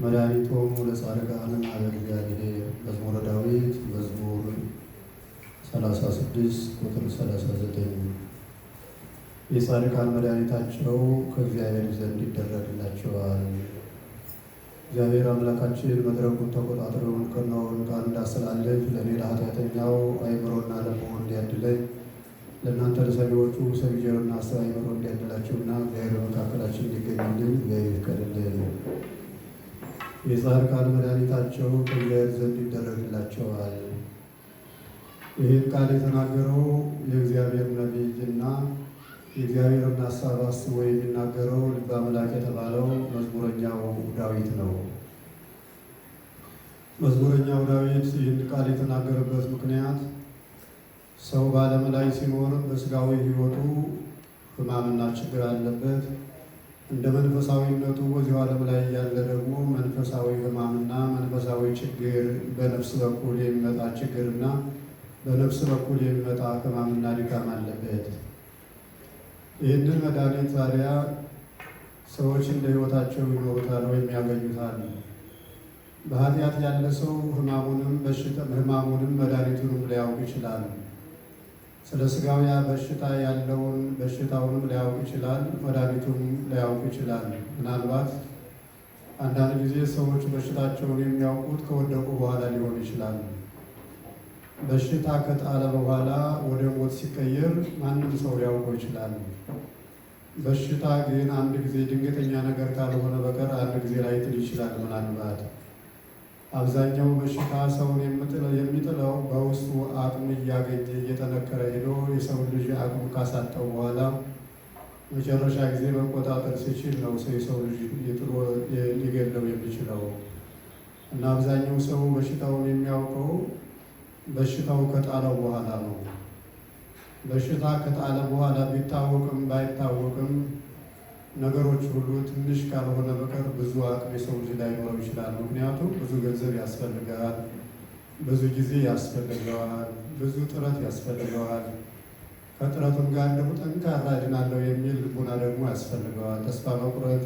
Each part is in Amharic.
መድኃኒቶሙ ለጻድቃን አበ እግዚአብሔር። መዝሙረ ዳዊት መዝሙር 36 ቁጥር 39። የጻድቃን መድኃኒታቸው ከእግዚአብሔር ዘንድ ይደረግላቸዋል። እግዚአብሔር አምላካችን መድረኩን ተቆጣጥረውን ቀናውን ቃል እንዳስተላልፍ ለእኔ ለኃጢአተኛው አእምሮና ልቦና እንዲያድለኝ ለእናንተ ለሰሚዎቹ ሰሚ ጆሮና አስተዋይ አእምሮ እንዲያድላችሁና እግዚአብሔር በመካከላችን እንዲገኝልን እግዚአብሔር ይፍቀድልን። የጻድቃን መድኃኒታቸው ከእግዚአብሔር ዘንድ ይደረግላቸዋል። ይህን ቃል የተናገረው የእግዚአብሔር ነቢይና የእግዚአብሔርን ሀሳብ አስቦ የሚናገረው ልበ አምላክ የተባለው መዝሙረኛው ዳዊት ነው። መዝሙረኛው ዳዊት ይህን ቃል የተናገረበት ምክንያት ሰው በዓለም ላይ ሲኖር በስጋዊ ሕይወቱ ሕማምና ችግር አለበት። እንደ መንፈሳዊነቱ በዚሁ ዓለም ላይ ያለ ደግሞ መንፈሳዊ ሕማምና መንፈሳዊ ችግር በነፍስ በኩል የሚመጣ ችግርና በነፍስ በኩል የሚመጣ ሕማምና ድካም አለበት። ይህንን መድኃኒት ታዲያ ሰዎች እንደ ሕይወታቸው ይኖሩታል ወይም ያገኙታል። በኃጢአት ያለ ሰው ሕማሙንም መድኃኒቱንም ሊያውቅ ይችላል። ስለ ሥጋዊ በሽታ ያለውን በሽታውንም ሊያውቅ ይችላል፣ መድኃኒቱም ሊያውቅ ይችላል። ምናልባት አንዳንድ ጊዜ ሰዎች በሽታቸውን የሚያውቁት ከወደቁ በኋላ ሊሆን ይችላል። በሽታ ከጣለ በኋላ ወደ ሞት ሲቀየር ማንም ሰው ሊያውቀው ይችላል። በሽታ ግን አንድ ጊዜ ድንገተኛ ነገር ካልሆነ በቀር አንድ ጊዜ ላይጥል ይችላል። ምናልባት አብዛኛው በሽታ ሰውን የሚጥለው በውስጡ አቅም እያገኘ እየጠነከረ ሄዶ የሰው ልጅ አቅም ካሳጠው በኋላ መጨረሻ ጊዜ መቆጣጠር ሲችል ነው የሰው ልጅ ሊገድለው የሚችለው እና አብዛኛው ሰው በሽታውን የሚያውቀው በሽታው ከጣለው በኋላ ነው። በሽታ ከጣለ በኋላ ቢታወቅም ባይታወቅም ነገሮች ሁሉ ትንሽ ካልሆነ በቀር ብዙ አቅም የሰው ልጅ ላይኖረው ይችላል። ምክንያቱም ብዙ ገንዘብ ያስፈልገዋል፣ ብዙ ጊዜ ያስፈልገዋል፣ ብዙ ጥረት ያስፈልገዋል። ከጥረቱም ጋር ደግሞ ጠንካራ እድናለሁ የሚል ልቡና ደግሞ ያስፈልገዋል። ተስፋ መቁረጥ፣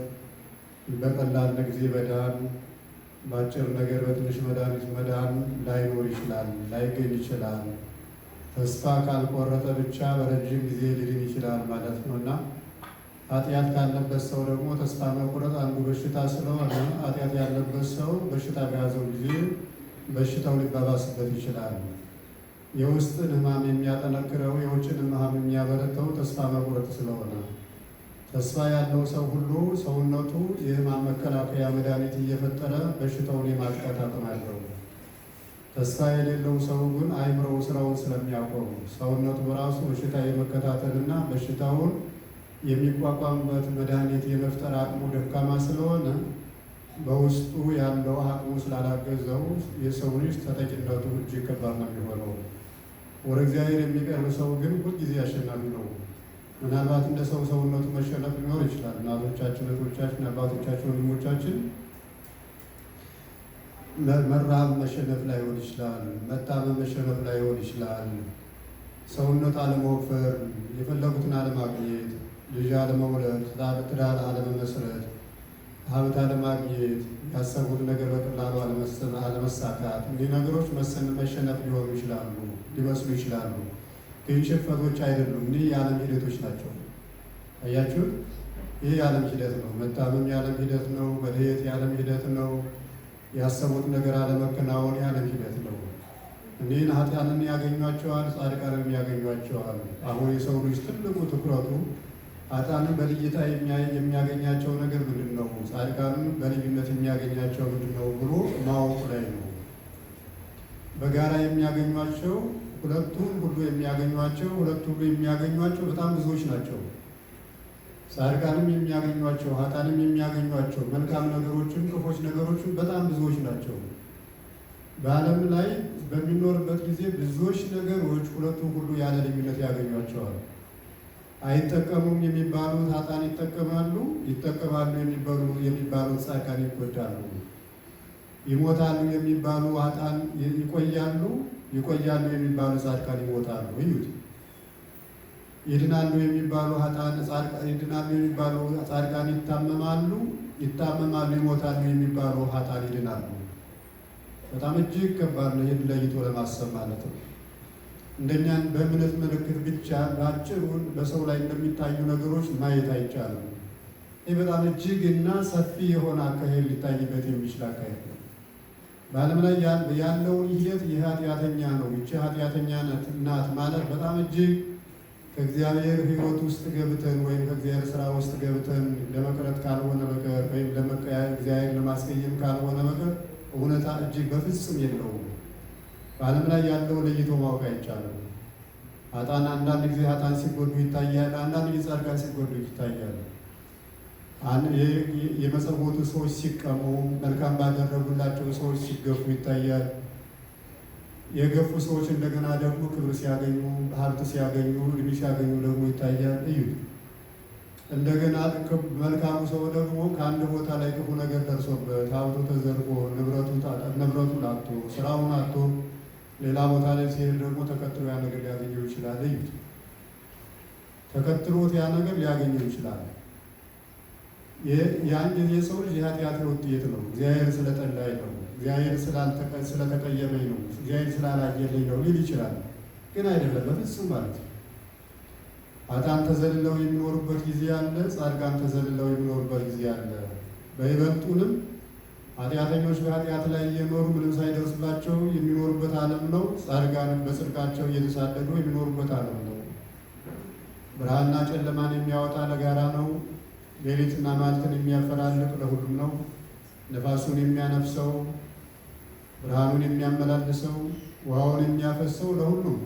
በቀላል ጊዜ መዳን፣ በአጭር ነገር በትንሽ መድኃኒት መዳን ላይኖር ይችላል፣ ላይገኝ ይችላል። ተስፋ ካልቆረጠ ብቻ በረጅም ጊዜ ሊድን ይችላል ማለት ነው እና ኃጢአት ካለበት ሰው ደግሞ ተስፋ መቁረጥ አንዱ በሽታ ስለሆነ ኃጢአት ያለበት ሰው በሽታ በያዘው ጊዜ በሽታው ሊባባስበት ይችላል። የውስጥን ሕማም የሚያጠነክረው የውጭን ሕማም የሚያበረተው ተስፋ መቁረጥ ስለሆነ ተስፋ ያለው ሰው ሁሉ ሰውነቱ የሕማም መከላከያ መድኃኒት እየፈጠረ በሽታውን የማጥቃት አቅም አለው። ተስፋ የሌለው ሰው ግን አእምሮው ስራውን ስለሚያውቀው ሰውነቱ በራሱ በሽታ የመከታተልና በሽታውን የሚቋቋምበት መድኃኒት የመፍጠር አቅሙ ደካማ ስለሆነ በውስጡ ያለው አቅሙ ስላላገዘው የሰው ልጅ ተጠቂነቱ እጅግ ከባድ ነው የሚሆነው። ወደ እግዚአብሔር የሚቀርብ ሰው ግን ሁልጊዜ አሸናፊ ነው። ምናልባት እንደ ሰው ሰውነቱ መሸነፍ ሊኖር ይችላል። እናቶቻችን፣ እህቶቻችን፣ አባቶቻችን፣ ወንድሞቻችን መራብ መሸነፍ ላይሆን ይችላል። መታመም መሸነፍ ላይሆን ይችላል። ሰውነት አለመወፈር፣ የፈለጉትን አለማግኘት፣ ልጅ አለመውለድ፣ ትዳር አለመመስረት፣ ሀብት አለማግኘት፣ ያሰቡት ነገር በቀላሉ አለመሳካት፣ እንዲህ ነገሮች መሸነፍ ሊሆኑ ይችላሉ፣ ሊመስሉ ይችላሉ። ግን ሽንፈቶች አይደሉም። እኒህ የዓለም ሂደቶች ናቸው። አያችሁት? ይህ የዓለም ሂደት ነው። መታመም የዓለም ሂደት ነው። መድየት የዓለም ሂደት ነው። ያሰቡት ነገር አለመከናወን የዓለም ሂደት ነው። እኒህን ኃጢአንን ያገኟቸዋል፣ ጻድቃንን ያገኟቸዋል። አሁን የሰው ልጅ ትልቁ ትኩረቱ ኃጥአንን በልይታ የሚያገኛቸው ነገር ምንድን ነው፣ ጻድቃንን በልዩነት የሚያገኛቸው ምንድን ነው ብሎ ማወቁ ላይ ነው። በጋራ የሚያገኟቸው ሁለቱም ሁሉ የሚያገኟቸው በጣም ብዙዎች ናቸው። ጻድቃንም የሚያገኟቸው ኃጥአንም የሚያገኟቸው መልካም ነገሮችን ክፎች ነገሮችን በጣም ብዙዎች ናቸው። በዓለም ላይ በሚኖርበት ጊዜ ብዙዎች ነገሮች ሁለቱም ሁሉ ያለ ልዩነት ያገኟቸዋል። አይጠቀሙም የሚባሉት ኃጥአን ይጠቀማሉ፣ ይጠቀማሉ የሚባሉት ጻድቃን ይጎዳሉ። ይሞታሉ የሚባሉ ኃጥአን ይቆያሉ፣ ይቆያሉ የሚባሉ ጻድቃን ይሞታሉ። እዩት። ይድናሉ የሚባሉ ጻድቃን ይታመማሉ፣ ይታመማሉ፣ ይሞታሉ የሚባሉ ኃጥአን ይድናሉ። በጣም እጅግ ከባድ ነው። ይህን ለይቶ ለማሰብ ማለት ነው። እንደኛን በእምነት ምልክት ብቻ በአጭሩ በሰው ላይ እንደሚታዩ ነገሮች ማየት አይቻልም። ይህ በጣም እጅግ እና ሰፊ የሆነ አካሄድ ሊታይበት የሚችል አካሄድ ነው። በዓለም ላይ ያለውን ሂደት ይህ ኃጢአተኛ ነው፣ ይቺ ኃጢአተኛ ናት ማለት በጣም እጅግ ከእግዚአብሔር ሕይወት ውስጥ ገብተን ወይም ከእግዚአብሔር ስራ ውስጥ ገብተን ለመቅረት ካልሆነ በቀር ወይም እግዚአብሔር ለማስቀየም ካልሆነ በቀር እውነታ እጅግ በፍጹም የለውም። በዓለም ላይ ያለው ለይቶ ማወቅ አይቻልም። ኃጥአን አንዳንድ ጊዜ ኃጥአን ሲጎዱ ይታያል፣ አንዳንድ ጊዜ ጻድቃን ሲጎዱ ይታያል። የመጸወቱ ሰዎች ሲቀሙ፣ መልካም ባደረጉላቸው ሰዎች ሲገፉ ይታያል። የገፉ ሰዎች እንደገና ደግሞ ክብር ሲያገኙ፣ ሀብት ሲያገኙ፣ እድሜ ሲያገኙ ደግሞ ይታያል። እዩት። እንደገና መልካሙ ሰው ደግሞ ከአንድ ቦታ ላይ ክፉ ነገር ደርሶበት ሀብቱ ተዘርፎ ንብረቱን አጥቶ ስራውን አጥቶ ሌላ ቦታ ላይ ሲሄድ ደግሞ ተከትሎ ያ ነገር ሊያገኘው ይችላል። እዩት። ተከትሎት ያ ነገር ሊያገኘው ይችላል። ያን ጊዜ የሰው ልጅ የኃጢአት ውጤት ነው። እግዚአብሔር ስለጠላኝ ነው፣ እግዚአብሔር ስለተቀየመኝ ነው፣ እግዚአብሔር ስላላየልኝ ነው ሊል ይችላል። ግን አይደለም በፍጹም ማለት ነው። ኃጥአን ተዘልለው የሚኖሩበት ጊዜ አለ፣ ጻድቃን ተዘልለው የሚኖሩበት ጊዜ አለ። በይበልጡንም ኃጢአተኞች በኃጢአት ላይ እየኖሩ ምንም ሳይደርስባቸው የሚኖሩበት ዓለም ነው። ጻድቃን በጽድቃቸው እየተሳደዱ የሚኖሩበት ዓለም ነው። ብርሃንና ጨለማን የሚያወጣ ለጋራ ነው። ሌሊትና ማልትን የሚያፈላልቅ ለሁሉም ነው። ነፋሱን የሚያነፍሰው፣ ብርሃኑን የሚያመላልሰው፣ ውሃውን የሚያፈሰው ለሁሉም።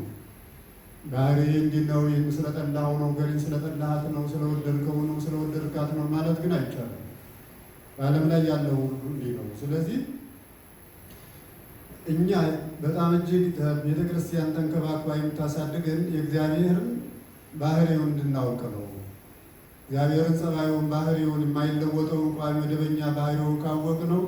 ባህሪ እንዲህ ነው፣ ይህን ስለጠላኸው ነው፣ ገሪን ስለጠላሃት ነው፣ ስለወደድከው ነው፣ ስለወደድካት ነው ማለት ግን አይቻልም። በዓለም ላይ ያለው ሁሉ እንዲህ ነው። ስለዚህ እኛ በጣም እጅግ ቤተ ክርስቲያን ተንከባክባ የምታሳድገን የእግዚአብሔርን ባህሪውን እንድናውቅ ነው። እግዚአብሔርን ጸባዩን፣ ባህሪውን፣ የማይለወጠውን ቋሚ መደበኛ ባህሪውን ካወቅ ነው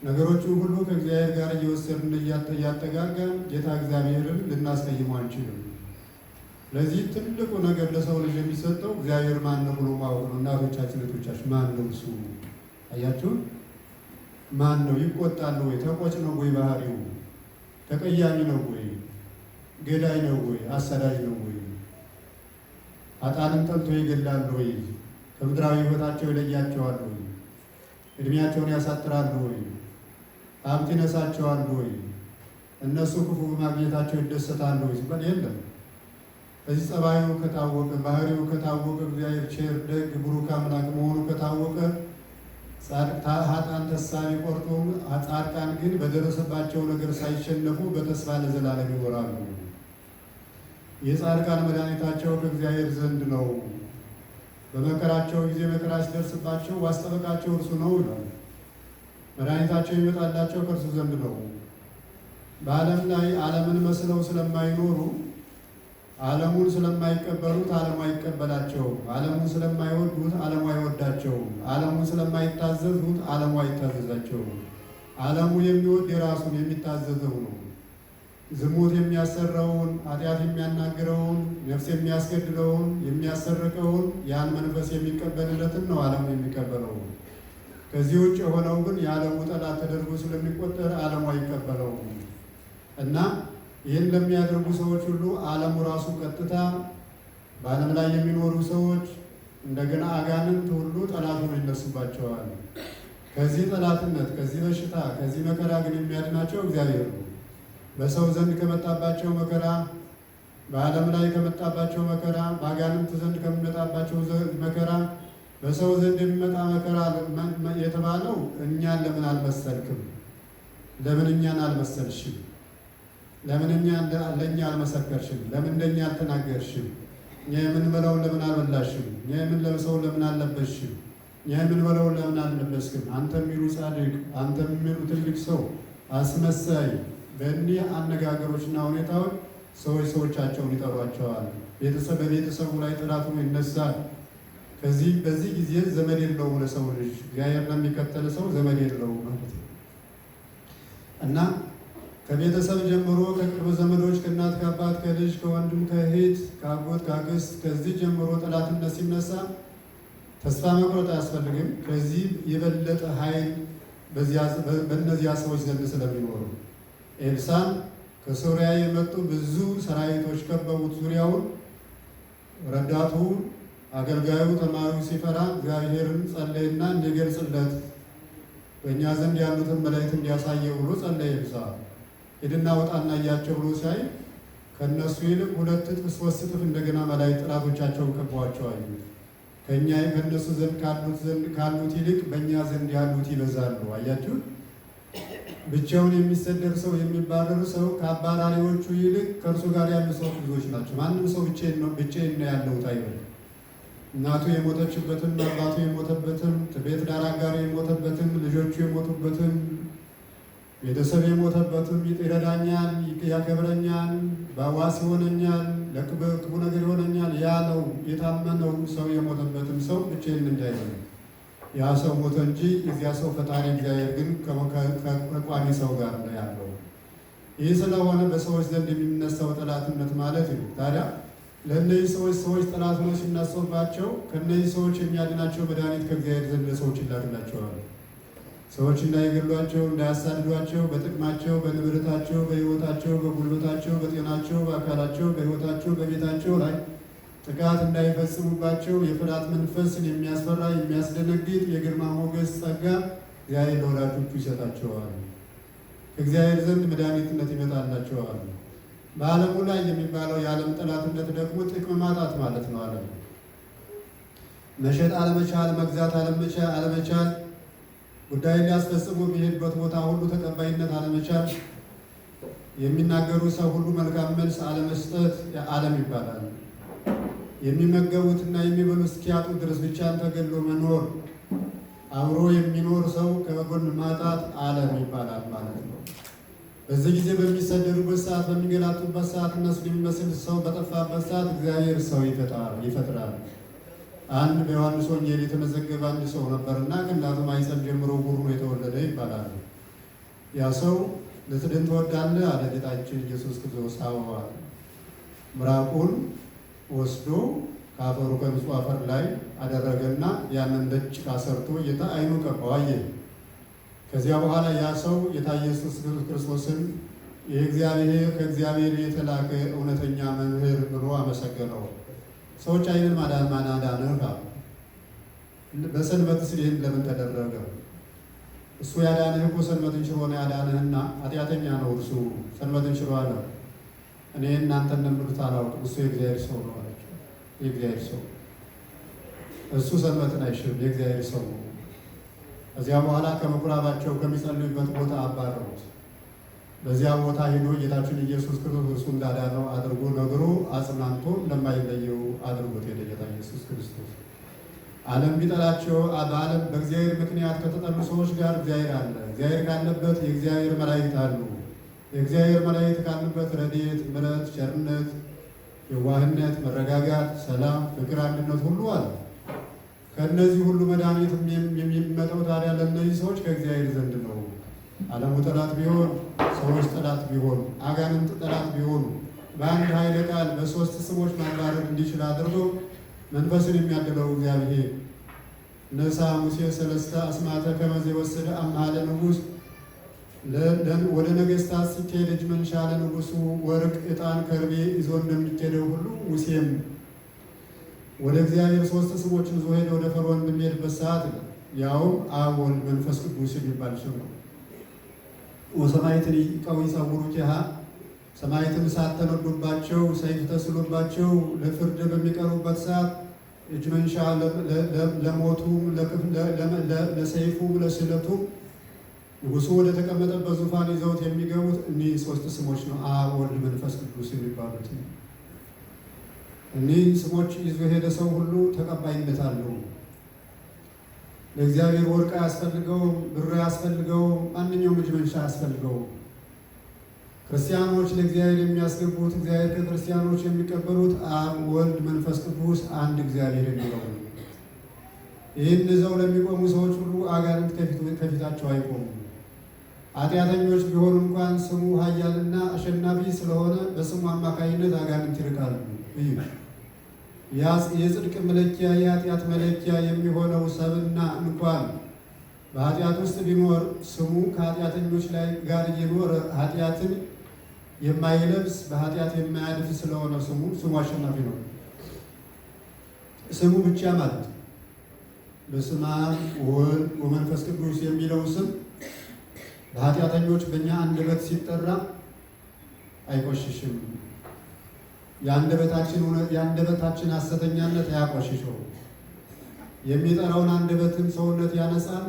ነገሮችን ሁሉ ከእግዚአብሔር ጋር እየወሰድን እያጠጋጋን ጌታ እግዚአብሔርን ልናስቀይመው አንችልም። ለዚህ ትልቁ ነገር ለሰው ልጅ የሚሰጠው እግዚአብሔር ማን ነው ብሎ ማወቅ ነው። እናቶቻችን እህቶቻችን ማን ነው እሱ? አያችሁ፣ ማን ነው? ይቆጣል ወይ? ተቆጭ ነው ወይ? ባህሪው ተቀያሚ ነው ወይ? ገዳይ ነው ወይ? አሳዳጅ ነው ወይ? ኃጥአንን ጠልቶ ይገድላል ወይ? ከምድራዊ ሕይወታቸው ይለያቸዋል ወይ? እድሜያቸውን ያሳጥራሉ ወይ? ሀብት ይነሳቸዋል ወይ? እነሱ ክፉ በማግኘታቸው ይደሰታሉ ወይ ሲባል የለም። በዚህ ጸባዩ ከታወቀ፣ ባህሪው ከታወቀ፣ እግዚአብሔር ቸር፣ ደግ፣ ብሩክ አምላክ መሆኑ ከታወቀ ኃጥአን ተስፋ ቢቆርጡም ጻድቃን ግን በደረሰባቸው ነገር ሳይሸነፉ በተስፋ ለዘላለም ይኖራሉ። የጻድቃን መድኃኒታቸው ከእግዚአብሔር ዘንድ ነው። በመከራቸው ጊዜ መከራ ሲደርስባቸው ዋስጠበቃቸው እርሱ ነው ይላል። መድኃኒታቸው ይመጣላቸው ከእርሱ ዘንድ ነው። በዓለም ላይ ዓለምን መስለው ስለማይኖሩ ዓለሙን ስለማይቀበሉት ዓለሙ አይቀበላቸውም። ዓለሙን ስለማይወዱት ዓለሙ አይወዳቸውም። ዓለሙን ስለማይታዘዙት ዓለሙ አይታዘዛቸውም። ዓለሙ የሚወድ የራሱን የሚታዘዘው ነው። ዝሙት የሚያሰራውን፣ ኃጢአት የሚያናግረውን፣ ነፍስ የሚያስገድለውን፣ የሚያሰርቀውን ያን መንፈስ የሚቀበልለትን ነው ዓለሙ የሚቀበለው። ከዚህ ውጭ የሆነው ግን የዓለሙ ጠላት ተደርጎ ስለሚቆጠር ዓለሙ አይቀበለውም እና ይህን ለሚያደርጉ ሰዎች ሁሉ ዓለሙ ራሱ ቀጥታ በዓለም ላይ የሚኖሩ ሰዎች እንደገና አጋንንት ሁሉ ጠላት ሆኖ ይነሱባቸዋል። ከዚህ ጠላትነት፣ ከዚህ በሽታ፣ ከዚህ መከራ ግን የሚያድናቸው እግዚአብሔር ነው። በሰው ዘንድ ከመጣባቸው መከራ፣ በዓለም ላይ ከመጣባቸው መከራ፣ በአጋንንት ዘንድ ከሚመጣባቸው መከራ፣ በሰው ዘንድ የሚመጣ መከራ የተባለው እኛን ለምን አልመሰልክም? ለምን እኛን አልመሰልሽም? ለምን ለእኛ አልመሰከርሽም? ለምን እንደኛ አልተናገርሽም? እኛ የምንበላውን ለምን አልበላሽም? እኛ የምንለብሰውን ለምን አልለበስሽም? እኛ የምንበላውን ለምን አልለበስክም? አንተ የሚሉ ጻድቅ፣ አንተ የሚሉ ትልቅ ሰው፣ አስመሳይ፣ በእኒህ አነጋገሮችና ሁኔታዎች ሰዎች ሰዎቻቸውን ይጠሯቸዋል። ቤተሰብ በቤተሰቡ ላይ ጠላት ሆኖ ይነሳል። በዚህ ጊዜ ዘመድ የለውም ለሰው ልጅ። እግዚአብሔር ለሚከተል ሰው ዘመድ የለውም ማለት ነው እና ከቤተሰብ ጀምሮ ከቅርብ ዘመዶች፣ ከእናት ከአባት፣ ከልጅ፣ ከወንድም፣ ከእህት፣ ከአጎት፣ ከአክስት ከዚህ ጀምሮ ጠላትነት ሲነሳ ተስፋ መቁረጥ አያስፈልግም። ከዚህ የበለጠ ኃይል በእነዚያ ሰዎች ዘንድ ስለሚኖሩ ኤልሳዕ ከሶርያ የመጡ ብዙ ሰራዊቶች ከበቡት ዙሪያውን። ረዳቱ አገልጋዩ ተማሪው ሲፈራ እግዚአብሔርን ጸለይና እንዲገልጽለት በእኛ ዘንድ ያሉትን መላእክት እንዲያሳየው ብሎ ጸለየ። ኤልሳዕ ሂድና ውጣና እያቸው ብሎ ሲያይ ከእነሱ ይልቅ 2 እጥፍ 3 እጥፍ እንደገና መላእክት ጠላቶቻቸውን ከበዋቸው አዩ። ከእነሱ ዘንድ ካሉት ይልቅ በእኛ ዘንድ ያሉት ይበዛሉ። አያችሁ፣ ብቻውን የሚሰደድ ሰው የሚባረር ሰው ከአባራሪዎቹ ይልቅ ከእርሱ ጋር ያሉ ሰዎች ብዙዎች ናቸው። ማንም ሰው ብቻዬን ነው ያለሁት አይበል። እናቱ የሞተችበትም አባቱ የሞተበትም ቤት ዳር አጋሩ የሞተበትም ልጆቹ የሞቱበትም ቤተሰብ የሞተበትም ይረዳኛል፣ ያከብረኛል፣ በዋስ ይሆነኛል፣ ለክፉ ነገር ይሆነኛል ያለው የታመነው ሰው የሞተበትም ሰው ብቻዬን እንዳይሆን ያ ሰው ሞተ እንጂ እዚያ ሰው ፈጣሪ እግዚአብሔር ግን ከቋሚ ሰው ጋር ነው ያለው። ይህ ስለሆነ በሰዎች ዘንድ የሚነሳው ጠላትነት ማለት ነው። ታዲያ ለእነዚህ ሰዎች ጠላት ሆኖ ሲነሱባቸው ከእነዚህ ሰዎች የሚያድናቸው መድኃኒት ከእግዚአብሔር ዘንድ ለሰዎች ይላክላቸዋል። ሰዎች እንዳይገሏቸው፣ እንዳያሳድዷቸው፣ በጥቅማቸው፣ በንብረታቸው፣ በሕይወታቸው፣ በጉልበታቸው፣ በጤናቸው፣ በአካላቸው፣ በሕይወታቸው፣ በቤታቸው ላይ ጥቃት እንዳይፈጽሙባቸው የፍርሃት መንፈስን የሚያስፈራ የሚያስደነግጥ የግርማ ሞገስ ጸጋ እግዚአብሔር ለወዳጆቹ ይሰጣቸዋል። ከእግዚአብሔር ዘንድ መድኃኒትነት ይመጣላቸዋል። በዓለሙ ላይ የሚባለው የዓለም ጠላትነት ደግሞ ጥቅም ማጣት ማለት ነው። ዓለም መሸጥ አለመቻል፣ መግዛት አለመቻል፣ ጉዳይ ሊያስፈጽሙ የሚሄድበት ቦታ ሁሉ ተቀባይነት አለመቻል፣ የሚናገሩ ሰው ሁሉ መልካም መልስ አለመስጠት ዓለም ይባላል። የሚመገቡትና የሚበሉ እስኪያጡ ድረስ ብቻን ተገሎ መኖር፣ አብሮ የሚኖር ሰው ከጎን ማጣት ዓለም ይባላል ማለት ነው። በዚህ ጊዜ በሚሰደዱበት ሰዓት፣ በሚገላጡበት ሰዓት፣ እነሱ የሚመስል ሰው በጠፋበት ሰዓት እግዚአብሔር ሰው ይፈጥራል። አንድ በዮሐንስ ወንጌል የተመዘገበ አንድ ሰው ነበርና ከእናቱ ማኅፀን ጀምሮ ዕውር ሆኖ የተወለደ ይባላል። ያ ሰው ልትድን ትወዳለህ አለ ጌታችን ኢየሱስ ክርስቶስ። አዎ። ምራቁን ወስዶ ከአፈሩ ከንጹሕ አፈር ላይ አደረገና ያንን ነጭ ሰርቶ ጌታ ዓይኑ ቀባው፣ አየ። ከዚያ በኋላ ያ ሰው ጌታ ኢየሱስ ክርስቶስን ከእግዚአብሔር የተላከ እውነተኛ መምህር ብሎ አመሰገነው። ሰዎች ዓይንን ማን አዳነህ አሉ። በሰንበትስ ይህን ለምን ተደረገ? እሱ ያዳነህ እኮ ሰንበትን ሽሮ ነው ያዳነህና ኃጢአተኛ ነው እርሱ ሰንበትን ሽሮ አለ። እኔ እናንተ እንደምሉት አላውቅም፣ እሱ የእግዚአብሔር ሰው ነው አላቸው። የእግዚአብሔር ሰው እሱ ሰንበትን አይሽርም፣ የእግዚአብሔር ሰው ነው። ከዚያ በኋላ ከምኩራባቸው ከሚጸልዩበት ቦታ አባረሩት። በዚያ ቦታ ሄዶ ጌታችን ኢየሱስ ክርስቶስ እርሱ እንዳዳነው አድርጎ ነግሮ አጽናንቶ እንደማይለየው አድርጎት ሄደ ጌታ ኢየሱስ ክርስቶስ። ዓለም ቢጠላቸው በዓለም በእግዚአብሔር ምክንያት ከተጠሉ ሰዎች ጋር እግዚአብሔር አለ። እግዚአብሔር ካለበት የእግዚአብሔር መላእክት አሉ። የእግዚአብሔር መላእክት ካሉበት ረድኤት፣ ምሕረት፣ ቸርነት፣ የዋህነት፣ መረጋጋት፣ ሰላም፣ ፍቅር፣ አንድነት ሁሉ አለ። ከእነዚህ ሁሉ መድኃኒት የሚመጣው ታዲያ ለእነዚህ ሰዎች ከእግዚአብሔር ዘንድ ነው። ዓለሙ ጠላት ቢሆን፣ ሰዎች ጠላት ቢሆኑ፣ አጋንንት ጠላት ቢሆኑ በአንድ ኃይለ ቃል በሦስት ስሞች ማባረር እንዲችል አድርጎ መንፈስን የሚያድለው እግዚአብሔር ነሣ ሙሴ ሰለስተ አስማተ ከመ ዘወሰደ አምሃለ ንጉሥ ወደ ነገሥታት ሲካሄድ እጅ መንሻ ለንጉሡ ወርቅ፣ ዕጣን፣ ከርቤ ይዞ እንደሚኬደው ሁሉ ሙሴም ወደ እግዚአብሔር 3 ስሞችን ይዞ ሄደ። ወደ ፈርዖን በሚሄድበት ሰዓት ያውም አብ፣ ወልድ፣ መንፈስ ቅዱስ የሚባል ስም ነው። ወሰማዕትን ይቀው ይጸውሩ ኪሃ ሰማዕትን እሳት ተነዶባቸው ሰይፍ ተስሎባቸው ለፍርድ በሚቀርቡበት ሰዓት እጅ መንሻ ለሞቱም ለሰይፉም ለስለቱም ንጉሡ ወደ ተቀመጠበት ዙፋን ይዘውት የሚገቡት እኒህ 3 ስሞች ነው። አብ፣ ወልድ፣ መንፈስ ቅዱስ የሚባሉት እኒህ ስሞች ይዞ ሄደ ሰው ሁሉ ተቀባይነት አለው። ለእግዚአብሔር ወርቅ አያስፈልገው፣ ብር አያስፈልገው፣ ማንኛውም እጅ መንሻ አያስፈልገው። ክርስቲያኖች ለእግዚአብሔር የሚያስገቡት እግዚአብሔር ከክርስቲያኖች የሚቀበሉት አብ፣ ወልድ፣ መንፈስ ቅዱስ አንድ እግዚአብሔር የሚለው ነው። ይህን ይዘው ለሚቆሙ ሰዎች ሁሉ አጋንንት ከፊታቸው አይቆሙም። ኃጢአተኞች ቢሆኑ እንኳን ስሙ ኃያልና አሸናፊ ስለሆነ በስሙ አማካኝነት አጋንንት ይርቃሉ። እዩ የጽድቅ መለኪያ የኃጢአት መለኪያ የሚሆነው ሰብእና እንኳን በኃጢአት ውስጥ ቢኖር ስሙ ከኃጢአተኞች ጋር እየኖረ ኃጢአትን የማይለብስ በኃጢአት የማያድፍ ስለሆነ ስሙ አሸናፊ ነው። ስሙ ብቻ ማለት በስመ አብ ወወልድ ወመንፈስ ቅዱስ የሚለው ስም በኃጢአተኞች በእኛ አንደበት አይቆሽሽም። የአንደበታችን ሐሰተኛነት አያቆሽሸው። የሚጠራውን አንደበትን ሰውነት ያነጻል፣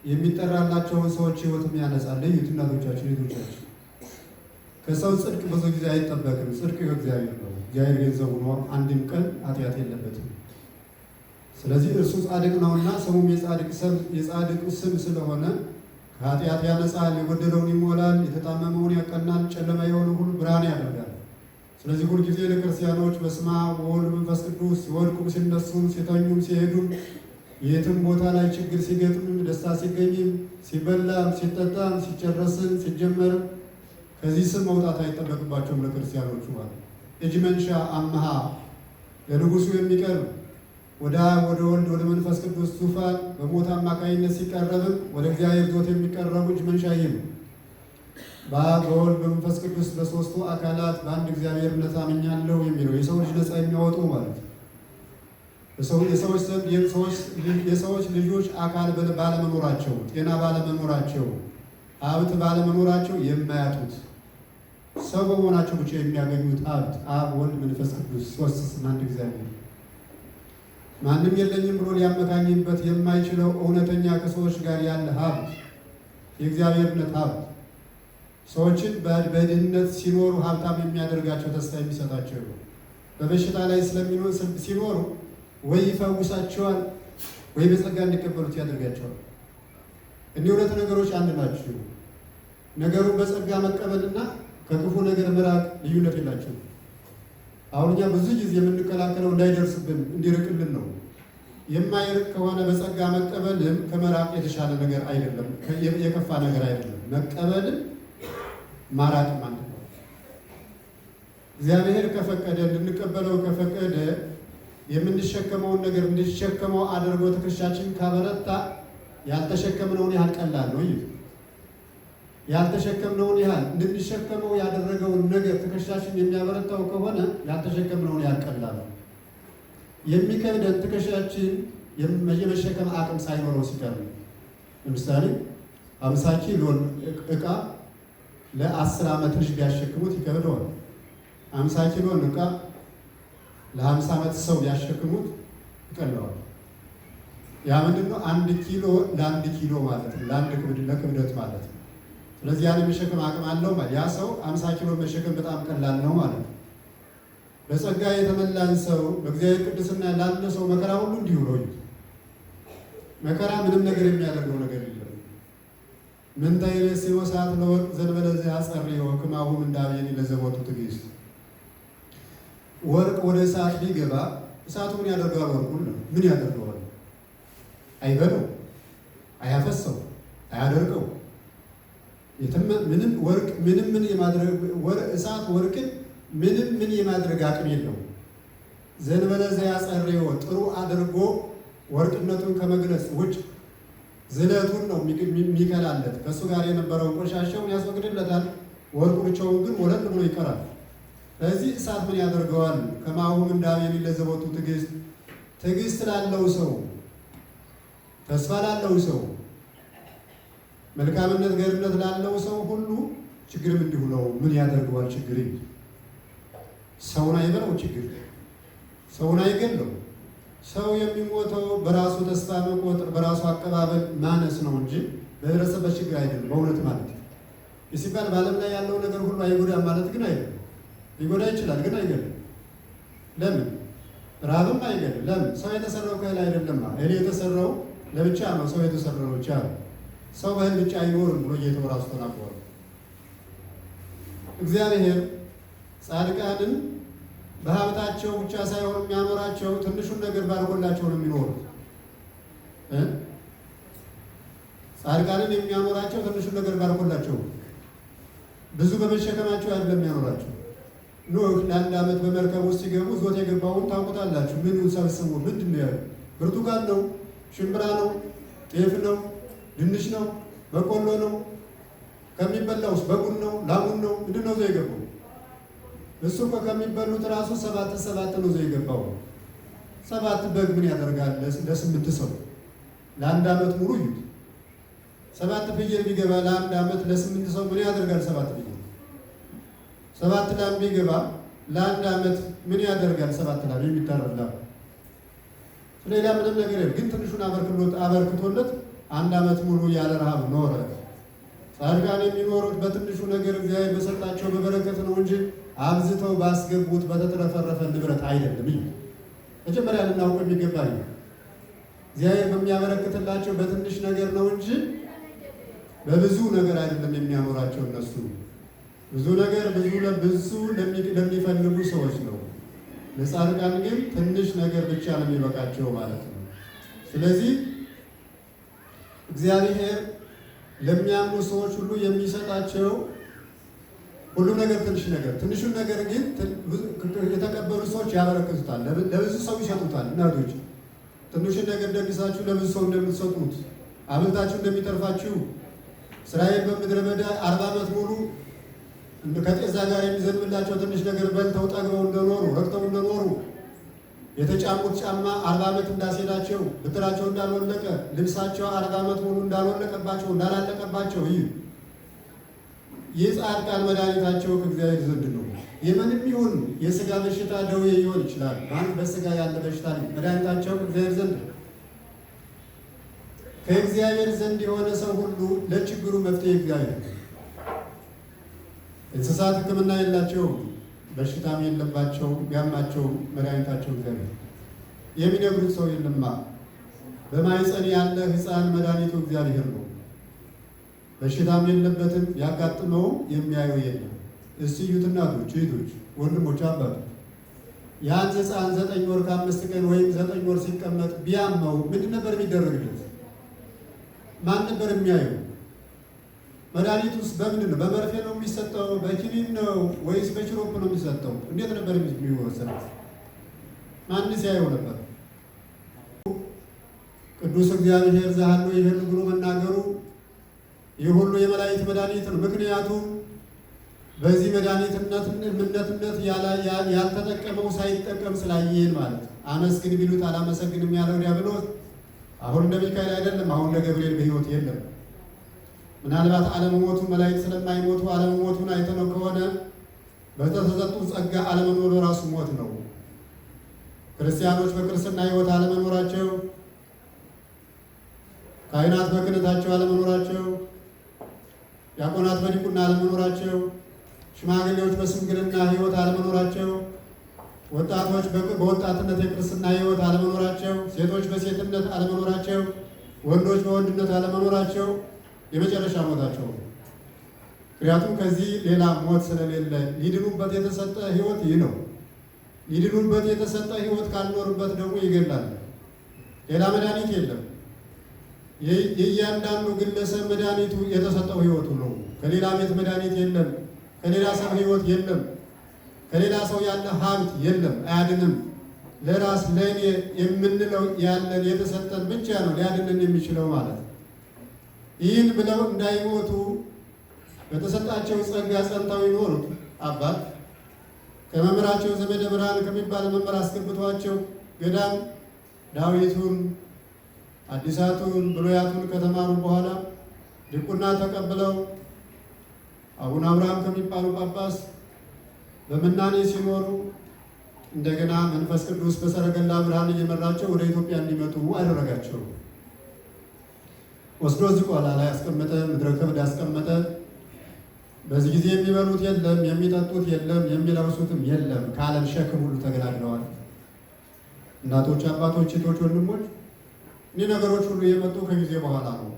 የሚጠራላቸውን ሰዎች ሕይወትም ያነጻል። ለዩት እናቶቻችን እህቶቻችን፣ ከሰው ጽድቅ ብዙ ጊዜ አይጠበቅም። ጽድቅ ከእግዚአብሔር ነው። እግዚአብሔር ገንዘቡ ነው። አንድም ቀን ኃጢአት የለበትም። ስለዚህ እርሱ ጻድቅ ነውና ስሙም የጻድቅ ስም ስለሆነ ከኃጢአት ያነጻል፣ የጎደለውን ይሞላል፣ የተጣመመውን ያቀናል፣ ጨለማ የሆነ ሁሉ ብርሃን ያደርጋል። ስለዚህ ሁልጊዜ ለክርስቲያኖች በስመ አብ ወወልድ መንፈስ ቅዱስ ሲወድቁም ሲነሱም ሲተኙም ሲሄዱም የትም ቦታ ላይ ችግር ሲገጥምም ደስታ ሲገኝም ሲበላም ሲጠጣም ሲጨረስም ሲጀመርም ከዚህ ስም መውጣት አይጠበቅባቸውም። ለክርስቲያኖቹ ማለት እጅ መንሻ አምሃ ለንጉሱ የሚቀርብ ወደ አብ ወደ ወልድ ወደ መንፈስ ቅዱስ ዙፋን በሞት አማካኝነት ሲቀረብም ወደ እግዚአብሔር ዞት የሚቀረቡ እጅ መንሻ ይህ ነው። በአብ በወልድ በመንፈስ ቅዱስ በሦስቱ አካላት በአንድ እግዚአብሔርነት አምኛለሁ የሚለው የሰው ልጅ ነፃ የሚያወጡ ማለት ነው። የሰዎች ልጆች አካል ባለመኖራቸው፣ ጤና ባለመኖራቸው፣ ሀብት ባለመኖራቸው የማያጡት ሰው በመሆናቸው ብቻ የሚያገኙት ሀብት አብ ወልድ መንፈስ ቅዱስ ሦስት ስም አንድ እግዚአብሔር ማንም የለኝም ብሎ ሊያመካኝበት የማይችለው እውነተኛ ከሰዎች ጋር ያለ ሀብት የእግዚአብሔርነት ሀብት ሰዎችን በድህነት ሲኖሩ ሀብታም የሚያደርጋቸው ተስፋ የሚሰጣቸው በበሽታ ላይ ሲኖሩ ወይ ይፈውሳቸዋል ወይ በጸጋ እንዲቀበሉት ያደርጋቸዋል። እኒህ ሁለት ነገሮች አንድ ናቸው። ነገሩ በጸጋ መቀበልና ከክፉ ነገር መራቅ ልዩነት የላቸውም። አሁን እኛ ብዙ ጊዜ የምንከላከለው እንዳይደርስብን እንዲርቅልን ነው። የማይርቅ ከሆነ በጸጋ መቀበልም ከመራቅ የተሻለ ነገር አይደለም፣ የከፋ ነገር አይደለም። መቀበልም ማራቅም አንድ ነው። እግዚአብሔር ከፈቀደ እንድንቀበለው ከፈቀደ የምንሸከመውን ነገር እንድንሸከመው አድርጎ ትከሻችን ካበረታ ያልተሸከምነውን ያህል ቀላል ነው። ያልተሸከምነውን ያህል እንድንሸከመው ያደረገውን ነገር ትከሻችን የሚያበረታው ከሆነ ያልተሸከምነውን ያህል ቀላል ነው። የሚከብደን ትከሻችን የመሸከም አቅም ሳይኖረው ሲቀር ነው። ለምሳሌ 50 ኪሎ ዕቃ ለ10 ዓመት ልጅ ቢያሸክሙት ይከብደዋል። 50 ኪሎ ዕቃ ለ50 ዓመት ሰው ቢያሸክሙት ይቀለዋል። ያ ምንድን ነው? 1 ኪሎ ለ1 ኪሎ ማለት ነው፣ ለክብደት ማለት ነው። ስለዚህ ያን የሚሸከም አቅም አለው ማለት ያ ሰው 50 ኪሎ መሸከም በጣም ቀላል ነው ማለት ነው። በጸጋ የተመላን ሰው በእግዚአብሔር ቅድስና ላለ ሰው መከራ ሁሉ እንዲሁ ነው። መከራ ምንም ነገር የሚያደርገው ነገር የለም። ምን ታይለሲዮ ሰዓት ለወርቅ ዘንበለ ዘያጸርዮ ከማሁ እንዳብየኒ ለዘቦቱ ትዕግስት። ወርቅ ወደ እሳት ቢገባ እሳቱ ምን ያደርገዋል? ወርቁን ምን ያደርገዋል? አይበለው፣ አያፈሰው፣ አያደርገው። ምንም ወርቅ ምን የማድረግ እሳት ወርቅን ምን የማድረግ አቅም የለው። ዘንበለ ዘያጸርዮ ጥሩ አድርጎ ወርቅነቱን ከመግለጽ ውጭ ዝለቱን ነው የሚከላለት። ከእሱ ጋር የነበረውን ቆሻሻውን ያስወግድለታል። ወርቁ ብቻውን ግን ወለል ብሎ ይቀራል። ስለዚህ እሳት ምን ያደርገዋል? ከማሁም እንዳብየኒ ለዘቦቱ ትዕግስት። ትዕግስት ላለው ሰው፣ ተስፋ ላለው ሰው፣ መልካምነት ገርነት ላለው ሰው ሁሉ ችግርም እንዲሁ ነው። ምን ያደርገዋል? ችግር ሰውን አይበለው፣ ችግር ሰውን አይገለው። ሰው የሚሞተው በራሱ ተስፋ መቆጠር በራሱ አቀባበል ማነስ ነው እንጂ በደረሰበት ችግር አይደለም። በእውነት ማለት ሲባል በዓለም ላይ ያለው ነገር ሁሉ አይጎዳም ማለት ግን አይደለም። ሊጎዳ ይችላል ግን አይገለም። ለምን? ራብም አይገለም። ለምን? ሰው የተሰራው ከእህል አይደለም። እህል የተሰራው ለብቻ ነው። ሰው የተሰራው ብቻ ነው። ሰው በእህል ብቻ አይኖርም ብሎ ጌታው ራሱ ተናግሯል። እግዚአብሔር ጻድቃንን በሀብታቸው ብቻ ሳይሆን የሚያኖራቸው ትንሹን ነገር ባርኮላቸው ነው የሚኖሩት። ጻድቃንን የሚያኖራቸው ትንሹን ነገር ባርኮላቸው ብዙ በመሸከማቸው አይደለም የሚያኖራቸው። ኖህ ለአንድ ዓመት በመርከብ ውስጥ ሲገቡ ዞት የገባውን ታውቁታላችሁ። ምኑን ሰብስቡ? ምንድን ነው ያሉ? ብርቱካን ነው? ሽምብራ ነው? ጤፍ ነው? ድንች ነው? በቆሎ ነው? ከሚበላውስ በጉን ነው? ላሙን ነው? ምንድን ነው ዘው የገባው? እሱ እኮ ከሚበሉት ራሱ ሰባት ነው ዘው የገባው። 7 በግ ምን ያደርጋል ለ8 ሰው? ለአንድ ዓመት ሙሉ ይዩት። 7 ፍየል ቢገባ ለአንድ ዓመት ለ8 ሰው ምን ያደርጋል? 7 ፍየል 7 ላም ቢገባ ለአንድ ዓመት ምን ያደርጋል? 7 ላም የሚታረድ ላም። ሌላ ምንም ነገር የለም። ግን ትንሹን አበርክቶለት አንድ ዓመት ሙሉ ያለ ረሃብ ኖረ። ጻድቃን የሚኖሩት በትንሹ ነገር እግዚአብሔር በሰጣቸው በበረከት ነው እንጂ አብዝተው ባስገቡት በተትረፈረፈ ንብረት አይደለም። መጀመሪያ ልናውቅ የሚገባ እግዚአብሔር በሚያበረክትላቸው በትንሽ ነገር ነው እንጂ በብዙ ነገር አይደለም የሚያኖራቸው። እነሱ ብዙ ነገር ብዙ ለሚፈልጉ ሰዎች ነው። ለጻድቃን ግን ትንሽ ነገር ብቻ ነው የሚበቃቸው ማለት ነው። ስለዚህ እግዚአብሔር ለሚያምኑ ሰዎች ሁሉ የሚሰጣቸው ሁሉ ነገር ትንሽ ነገር፣ ትንሹን ነገር ግን የተቀበሉ ሰዎች ያበረክቱታል፣ ለብዙ ሰው ይሰጡታል። እናቶች ትንሹን ነገር ደግሳችሁ ለብዙ ሰው እንደምትሰጡት አብልታችሁ እንደሚተርፋችሁ እስራኤል በምድረ በዳ 40 ዓመት ሙሉ ከጤዛ ጋር የሚዘንብላቸው ትንሽ ነገር በልተው ጠግበው እንደኖሩ ረክተው እንደኖሩ የተጫሙት ጫማ 40 ዓመት እንዳስሄዳቸው ብትራቸው እንዳልወለቀ ልብሳቸው 40 ዓመት ሙሉ እንዳልወለቀባቸው እንዳላለቀባቸው ይህ ጻድቃን መድኃኒታቸው ከእግዚአብሔር ዘንድ ነው። የምንም ይሁን የሥጋ በሽታ ደዌ ሊሆን ይችላል። ማን በሥጋ ያለ በሽታ መድኃኒታቸው ከእግዚአብሔር ዘንድ ነው። ከእግዚአብሔር ዘንድ የሆነ ሰው ሁሉ ለችግሩ መፍትሄ እግዚአብሔር። እንስሳት ሕክምና የላቸውም፣ በሽታም የለባቸው፣ ቢያማቸው መድኃኒታቸው እግዚአብሔር። የሚነግሩት ሰው የለማ። በማኅፀን ያለ ሕፃን መድኃኒቱ እግዚአብሔር ነው። በሽታም የለበትም፣ ያጋጥመውም የሚያየው የለም። እስቲ እዩት እናቶች፣ እህቶች፣ ወንድሞች፣ አባቶች ያን ሕፃን 9 ወር ከ5 ቀን ወይም 9 ወር ሲቀመጥ ቢያመው ምንድን ነበር የሚደረግለት? ማን ነበር የሚያየው? መድኃኒቱስ በምንድን ነው? በመርፌ ነው የሚሰጠው? በኪኒን ነው ወይስ በሽሮፕ ነው የሚሰጠው? እንዴት ነበር የሚወሰነው? ማንስ ያየው ነበር? ቅዱስ እግዚአብሔር ዘሃሎ ይህን ብሎ መናገሩ ይህ ሁሉ የመላእክት መድኃኒት ነው። ምክንያቱም በዚህ መድኃኒትነት ያልተጠቀመው ሳይጠቀም ስላየን ማለት ነው። አመስግን ቢሉት አላመሰግንም ያለው ዲያብሎስ አሁን እንደ ሚካኤል አይደለም። አሁን እንደ ገብርኤል በሕይወት የለም። ምናልባት አለመሞቱ መላእክት ስለማይሞቱ አለመሞቱን አይተነው ከሆነ በተሰጡ ጸጋ አለመኖሩ ራሱ ሞት ነው። ክርስቲያኖች በክርስትና ሕይወት አለመኖራቸው፣ ካህናት በክህነታቸው አለመኖራቸው፣ ዲያቆናት በዲቁና አለመኖራቸው፣ ሽማግሌዎች በሽምግልና ሕይወት አለመኖራቸው፣ ወጣቶች በወጣትነት የክርስትና ሕይወት አለመኖራቸው፣ ሴቶች በሴትነት አለመኖራቸው፣ ወንዶች በወንድነት አለመኖራቸው የመጨረሻ ሞታቸው። ምክንያቱም ከዚህ ሌላ ሞት ስለሌለ ሊድኑበት የተሰጠ ሕይወት ይህ ነው። ሊድኑበት የተሰጠ ሕይወት ካልኖሩበት ደግሞ ይገላል። ሌላ መድኃኒት የለም። የእያንዳንዱ ግለሰብ መድኃኒቱ የተሰጠው ሕይወቱ ነው። ከሌላ ቤት መድኃኒት የለም። ከሌላ ሰው ሕይወት የለም። ከሌላ ሰው ያለ ሀብት የለም፣ አያድንም። ለራስ ለእኔ የምንለው ያለን የተሰጠን ብቻ ነው ሊያድንን የሚችለው ማለት ነው። ይህን ብለው እንዳይሞቱ በተሰጣቸው ጸጋ ጸንተው ይኖሩት አባት ከመምህራቸው ዘመደ ብርሃን ከሚባል መምህር አስገብቷቸው ገዳም ዳዊቱን አዲሳቱን ብሉያቱን ከተማሩ በኋላ ድቁና ተቀብለው አቡነ አብርሃም ከሚባሉ ጳጳስ በምናኔ ሲኖሩ እንደገና መንፈስ ቅዱስ በሰረገላ ብርሃን እየመራቸው ወደ ኢትዮጵያ እንዲመጡ አደረጋቸው። ወስዶ ዝቋላ ላይ ያስቀመጠ፣ ምድረ ከብድ ያስቀመጠ። በዚህ ጊዜ የሚበሉት የለም፣ የሚጠጡት የለም፣ የሚለብሱትም የለም። ከዓለም ሸክም ሁሉ ተገላግለዋል። እናቶች፣ አባቶች፣ ሴቶች፣ ወንድሞች እኒህ ነገሮች ሁሉ የመጡ ከጊዜ በኋላ ነው።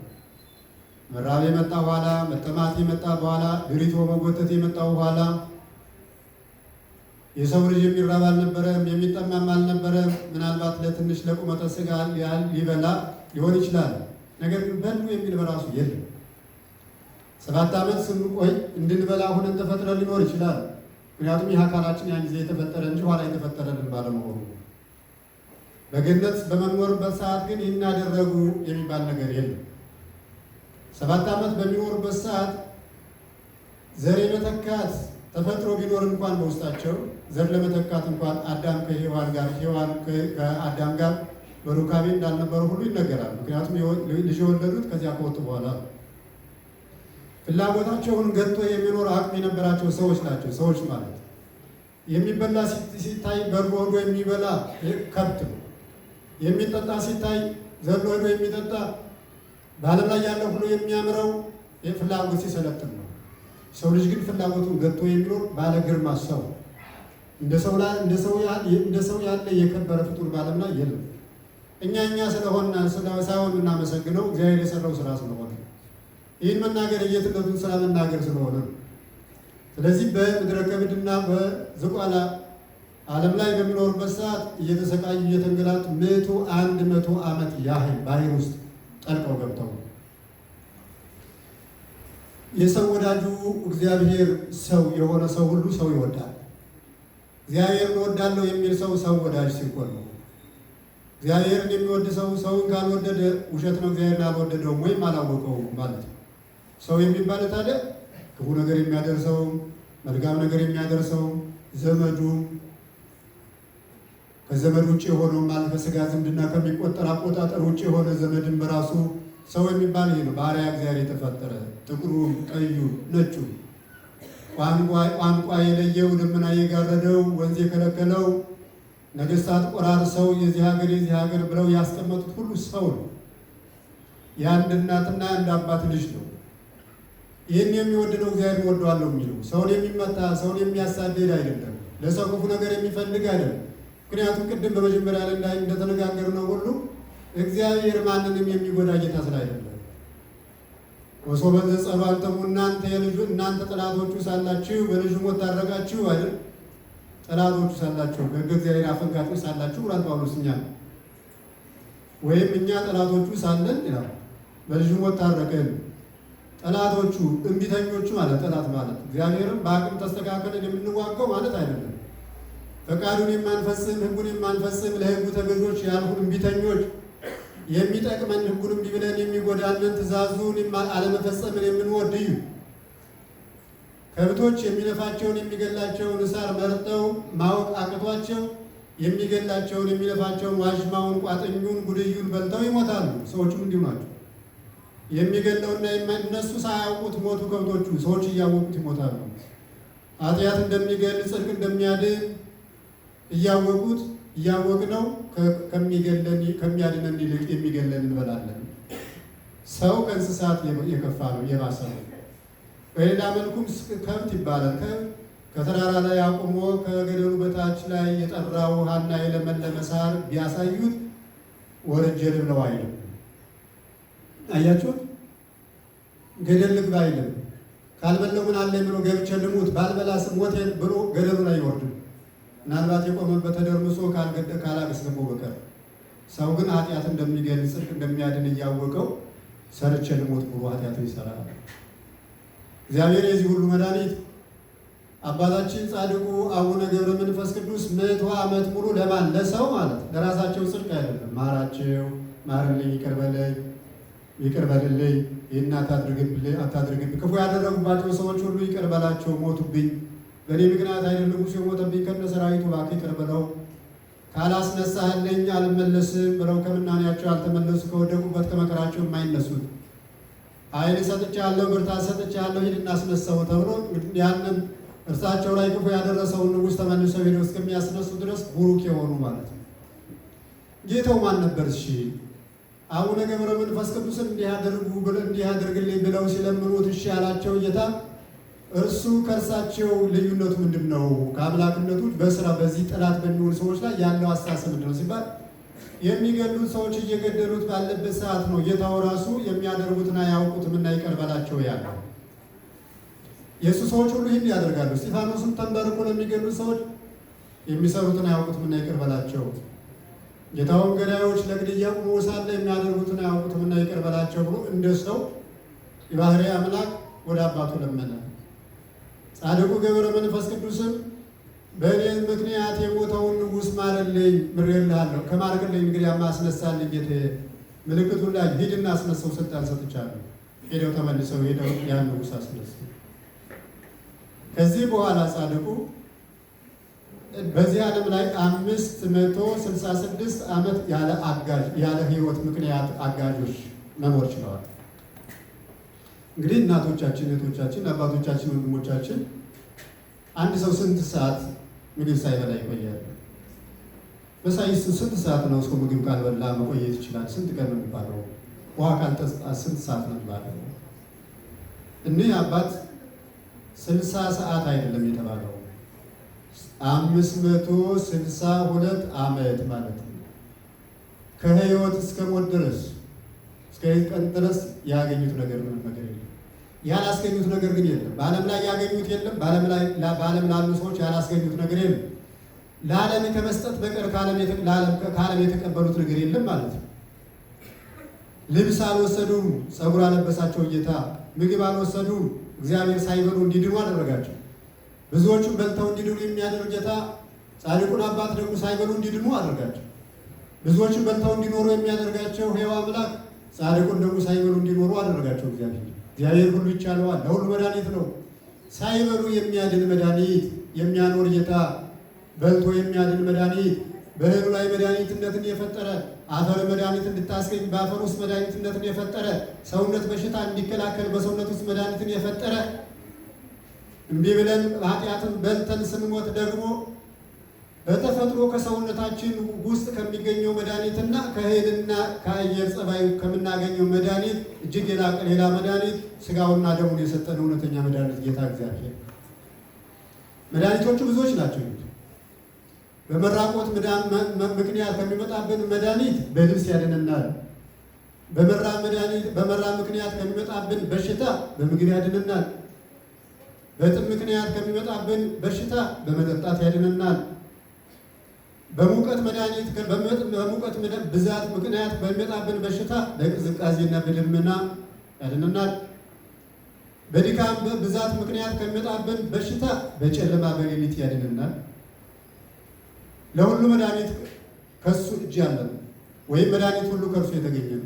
መራብ የመጣ በኋላ፣ መጠማት የመጣ በኋላ፣ ድሪቶ መጎተት የመጣ በኋላ የሰው ልጅ የሚራብ አልነበረም፣ የሚጠማም አልነበረም። ምናልባት ለትንሽ ለቁመተ ሥጋ ያህል ሊበላ ሊሆን ይችላል። ነገር ግን በሉ የሚል በራሱ የለም። 7 ዓመት ስንቆይ እንድንበላ ሁነን ተፈጥረን ሊኖር ይችላል። ምክንያቱም ይህ አካላችን ያን ጊዜ የተፈጠረ እንጂ ኋላ የተፈጠረልን ባለመሆኑ። በገነት በመኖርበት ሰዓት ግን ይህን ያደረጉ የሚባል ነገር የለም። 7 ዓመት በሚኖሩበት ሰዓት ዘር የመተካት ተፈጥሮ ቢኖር እንኳን በውስጣቸው ዘር ለመተካት እንኳን አዳም ከሔዋን ጋር ሔዋን ከአዳም ጋር በሩካቤ እንዳልነበሩ ሁሉ ይነገራል። ምክንያቱም ልጅ የወለዱት ከዚያ ከወጡ በኋላ ፍላጎታቸውን ገጥቶ የሚኖር አቅም የነበራቸው ሰዎች ናቸው። ሰዎች ማለት የሚበላ ሲታይ በርጎ ሄዶ የሚበላ ከብት ነው። የሚጠጣ ሲታይ ዘሎ ሄዶ የሚጠጣ በዓለም ላይ ያለው ሁሉ የሚያምረው ፍላጎት ሲሰለጥን ነው። ሰው ልጅ ግን ፍላጎቱን ገጥቶ የሚኖር ባለ ግርማ ሰው እንደ ሰው ያለ የከበረ ፍጡር በዓለም ላይ የለም። እኛ ስለሆነ ሳይሆን የምናመሰግነው እግዚአብሔር የሰራው ስራ ስለሆነ ይህን መናገር የጌትነቱን ስራ መናገር ስለሆነ ነው። ስለዚህ በምድረ ከብድና በዝቋላ ዓለም ላይ በሚኖሩበት ሰዓት እየተሰቃዩ እየተንገላቱ 100 ዓመት ያህል ባህር ውስጥ ጠልቀው ገብተው የሰው ወዳጁ እግዚአብሔር ሰው የሆነ ሰው ሁሉ ሰው ይወዳል። እግዚአብሔርን እወዳለሁ የሚል ሰው ሰው ወዳጅ ሲሆን ነው። እግዚአብሔርን የሚወድ ሰው ሰውን ካልወደደ ውሸት ነው። እግዚአብሔርን አልወደደውም ወይም አላወቀውም ማለት ነው። ሰው የሚባል ታዲያ ክፉ ነገር የሚያደርሰው መልካም ነገር የሚያደርሰው ዘመዱ ከዘመድ ውጭ የሆነው ማለት በስጋ ዝምድና ከሚቆጠር አቆጣጠር ውጭ የሆነ ዘመድን በራሱ ሰው የሚባል ይሄ ነው። ባህሪያ እግዚአብሔር የተፈጠረ ጥቁሩ፣ ቀዩ፣ ነጩ ቋንቋ የለየው ደመና የጋረደው ወንዝ የከለከለው ነገስታት ቆራርሰው የዚህ ሀገር ብለው ያስቀመጡት ሁሉ ሰው ነው። የአንድ እናትና የአንድ አባት ልጅ ነው። ይህን የሚወድ ነው እግዚአብሔር እወደዋለሁ የሚለው። ሰውን የሚመታ ሰውን የሚያሳድድ አይደለም። ለሰው ክፉ ነገር የሚፈልግ አይደለም። ምክንያቱም ቅድም በመጀመሪያ ላይ እንደተነጋገርነው ሁሉ እግዚአብሔር ማንንም የሚጎዳ ጌታ ስላይደለም። ወሶበ ዘጸሩ አንተሙ እናንተ ጠላቶቹ ሳላችሁ በልጁ ሞት ታረቃችሁ አይደል? ጠላቶቹ ሳላችሁ በሕገ እግዚአብሔር አፈንጋጮች ሳላችሁ ብሏል ጳውሎስ። ወይም እኛ ጠላቶቹ ሳለን ይላል በልጁ ሞት ታረቀን። ጠላቶቹ እምቢተኞቹ ማለት ጠላት ማለት እግዚአብሔርን በአቅም ተስተካከልን የምንዋጋው ማለት አይደለም። ፈቃዱን የማንፈጽም ሕጉን የማንፈጽም ለሕጉ ተገዦች ያልሁን እምቢተኞች የሚጠቅመን ሕጉን እምቢ ብለን የሚጎዳንን ትእዛዙን አለመፈጸምን የምንወድ እዩ። ከብቶች የሚነፋቸውን የሚገላቸውን ሳር መርጠው ማወቅ አቅቷቸው የሚገላቸውን የሚነፋቸውን ዋዥማውን፣ ቋጥኙን፣ ጉድዩን በልተው ይሞታሉ። ሰዎቹም እንዲሁ ናቸው። የሚገለውና እነሱ ሳያውቁት ሞቱ ከብቶቹ፣ ሰዎች እያወቁት ይሞታሉ። ኃጢአት እንደሚገል ጽድቅ እንደሚያድን እያወቅነው ከሚያድነን ይልቅ የሚገለን እንበላለን። ሰው ከእንስሳት የከፋ ነው፣ የባሰ ነው። በሌላ መልኩም ከብት ይባላል። ከተራራ ላይ አቁሞ ከገደሉ በታች ላይ የጠራ ውሃና የለመለመ ሳር ቢያሳዩት ወርጄ ልብለው አይልም። አያችሁት? ገደል ልግባ አይልም። ካልበለው ምን አለ ብሎ ገብቼ ልሙት ባልበላስ ሞቴን ብሎ ገደሉ ላይ ይወርድም። ምናልባት የቆመበት ተደርምሶ ካላገስገባው በቀር ሰው ግን ኃጢአት እንደሚገል ጽድቅ እንደሚያድን እያወቀው ሰርቼ ልሞት ብሎ ኃጢአትን ይሰራል። እግዚአብሔር የዚህ ሁሉ መድኃኒት አባታችን ጻድቁ አቡነ ገብረ መንፈስ ቅዱስ 100 ዓመት ሙሉ ለማን ለሰው ማለት ለራሳቸው ጽድቅ አይደለም። ማራቸው፣ ማርልኝ፣ ይቅር በልልኝ፣ ይህን አታድርግብኝ፣ ክፉ ያደረጉባቸው ሰዎች ሁሉ ይቅር በላቸው፣ ሞቱብኝ፣ በእኔ ምክንያት አይደል ንጉሥ የሞተብኝ፣ ከነ ሰራዊቱ እባክህ ይቅር በለው፣ ካላስነሳህልኝ አልመለስም ብለው ከምናኔያቸው ያልተመለሱ ከወደቁበት ከመከራቸው የማይነሱት ኃይል ሰጥቻለሁ፣ ብርታት ሰጥቻለሁ፣ ሂድ እናስነሳው ተብሎ ያንን እርሳቸው ላይ ክፉ ያደረሰውን ንጉሥ ተመልሰው ሄደው እስከሚያስነሱ ድረስ ቡሩክ የሆኑ ማለት ነው። ጌታው ማን ነበር? እሺ አቡነ ገብረ መንፈስ ቅዱስን እንዲህ አድርግልኝ ብለው ሲለምኑት እሺ ያላቸው ጌታ እርሱ ከእርሳቸው ልዩነቱ ምንድን ነው? ከአምላክነቱ በስራ በዚህ ጠላት በሚሆኑ ሰዎች ላይ ያለው አስተሳሰብ ምንድን ነው ሲባል የሚገሉት ሰዎች እየገደሉት ባለበት ሰዓት ነው ጌታው ራሱ የሚያደርጉትን አያውቁትም እና ይቅር በላቸው ያለው። የእሱ ሰዎች ሁሉ ይህን ያደርጋሉ። እስጢፋኖስን ተንበርኮ ለሚገሉት ሰዎች የሚሰሩትን አያውቁትም እና ይቅር በላቸው። ጌታውን ገዳዮች ለግድያ ቆመው ሳለ የሚያደርጉትን አያውቁትም እና ይቅር በላቸው ብሎ እንደ ሰው የባህሪ አምላክ ወደ አባቱ ለመነ። ጻድቁ ገብረ መንፈስ ቅዱስም በእኔ ምክንያት የሞተውን ንጉሥ ማረልኝ፣ ምሬልሃለሁ፣ ከማርክልኝ እንግዲህ አስነሳልኝ ጌታዬ፣ ምልክቱን ላይ ሂድና አስነሳው፣ ስልጣን ሰጥቻለሁ። ሄደው ተመልሰው ሄደው ያን ንጉሥ አስነሱ። ከዚህ በኋላ ጻድቁ በዚህ ዓለም ላይ 566 ዓመት ያለ አጋዥ ያለ ሕይወት ምክንያት አጋዦች መኖር ችለዋል። እንግዲህ እናቶቻችን፣ እህቶቻችን፣ አባቶቻችን፣ ወንድሞቻችን አንድ ሰው ስንት ሰዓት ምግብ ሳይበላ ይቆያል? በሳይንስ ስንት ሰዓት ነው ሰው ምግብ ካልበላ መቆየት ይችላል? ስንት ቀን ነው የሚባለው? ውሃ ካልጠጣ ስንት ሰዓት ነው የሚባለው? እኒህ አባት 60 ሰዓት አይደለም የተባለው 562 ዓመት ማለት ነው። ከህይወት እስከ ሞት ድረስ እስከ ቀን ድረስ ያገኙት ነገር ምንም ነገር የለም። ያላስገኙት ነገር ግን የለም። በዓለም ላይ ያገኙት የለም። በዓለም ላሉ ሰዎች ያላስገኙት ነገር የለም። ለዓለም ከመስጠት በቀር ከዓለም የተቀበሉት ነገር የለም ማለት ነው። ልብስ አልወሰዱም፣ ፀጉር አለበሳቸው ጌታ። ምግብ አልወሰዱም፣ እግዚአብሔር ሳይበሉ እንዲድኑ አደረጋቸው። ብዙዎቹም በልተው እንዲድኑ የሚያደርግ ጌታ ጻድቁን አባት ደግሞ ሳይበሉ እንዲድኑ አደረጋቸው። ብዙዎቹም በልተው እንዲኖሩ የሚያደርጋቸው ሕያው አምላክ ጻድቁን ደግሞ ሳይበሉ እንዲኖሩ አደረጋቸው። እግዚአብሔር ሁሉ ይቻለዋል፣ ለሁሉ መድኃኒት ነው። ሳይበሉ የሚያድን መድኃኒት የሚያኖር ጌታ፣ በልቶ የሚያድን መድኃኒት፣ በእህሉ ላይ መድኃኒትነትን የፈጠረ አፈር መድኃኒት እንድታስገኝ በአፈር ውስጥ መድኃኒትነትን የፈጠረ ሰውነት በሽታ እንዲከላከል በሰውነት ውስጥ መድኃኒትን የፈጠረ እምቢ ብለን ኃጢአትን በልተን ስንሞት ደግሞ በተፈጥሮ ከሰውነታችን ውስጥ ከሚገኘው መድኃኒትና ከእህልና ከአየር ጸባይ ከምናገኘው መድኃኒት እጅግ የላቀ ሌላ መድኃኒት ስጋውና ደሙን የሰጠን እውነተኛ መድኃኒት ጌታ እግዚአብሔር። መድኃኒቶቹ ብዙዎች ናቸው። በመራቆት ምክንያት ከሚመጣብን መድኃኒት በልብስ ያድነናል። በመራብ ምክንያት ከሚመጣብን በሽታ በምግብ ያድነናል። በጥም ምክንያት ከሚመጣብን በሽታ በመጠጣት ያድነናል። በሙቀት ብዛት ምክንያት በሚመጣብን በሽታ በቅዝቃዜና በደመና ያድነናል። በድካም ብዛት ምክንያት ከሚመጣብን በሽታ በጨለማ በሌሊት ያድነናል። ለሁሉ መድኃኒት ከሱ እጅ ያለን ወይም መድኃኒት ሁሉ ከእርሱ የተገኘ ነው።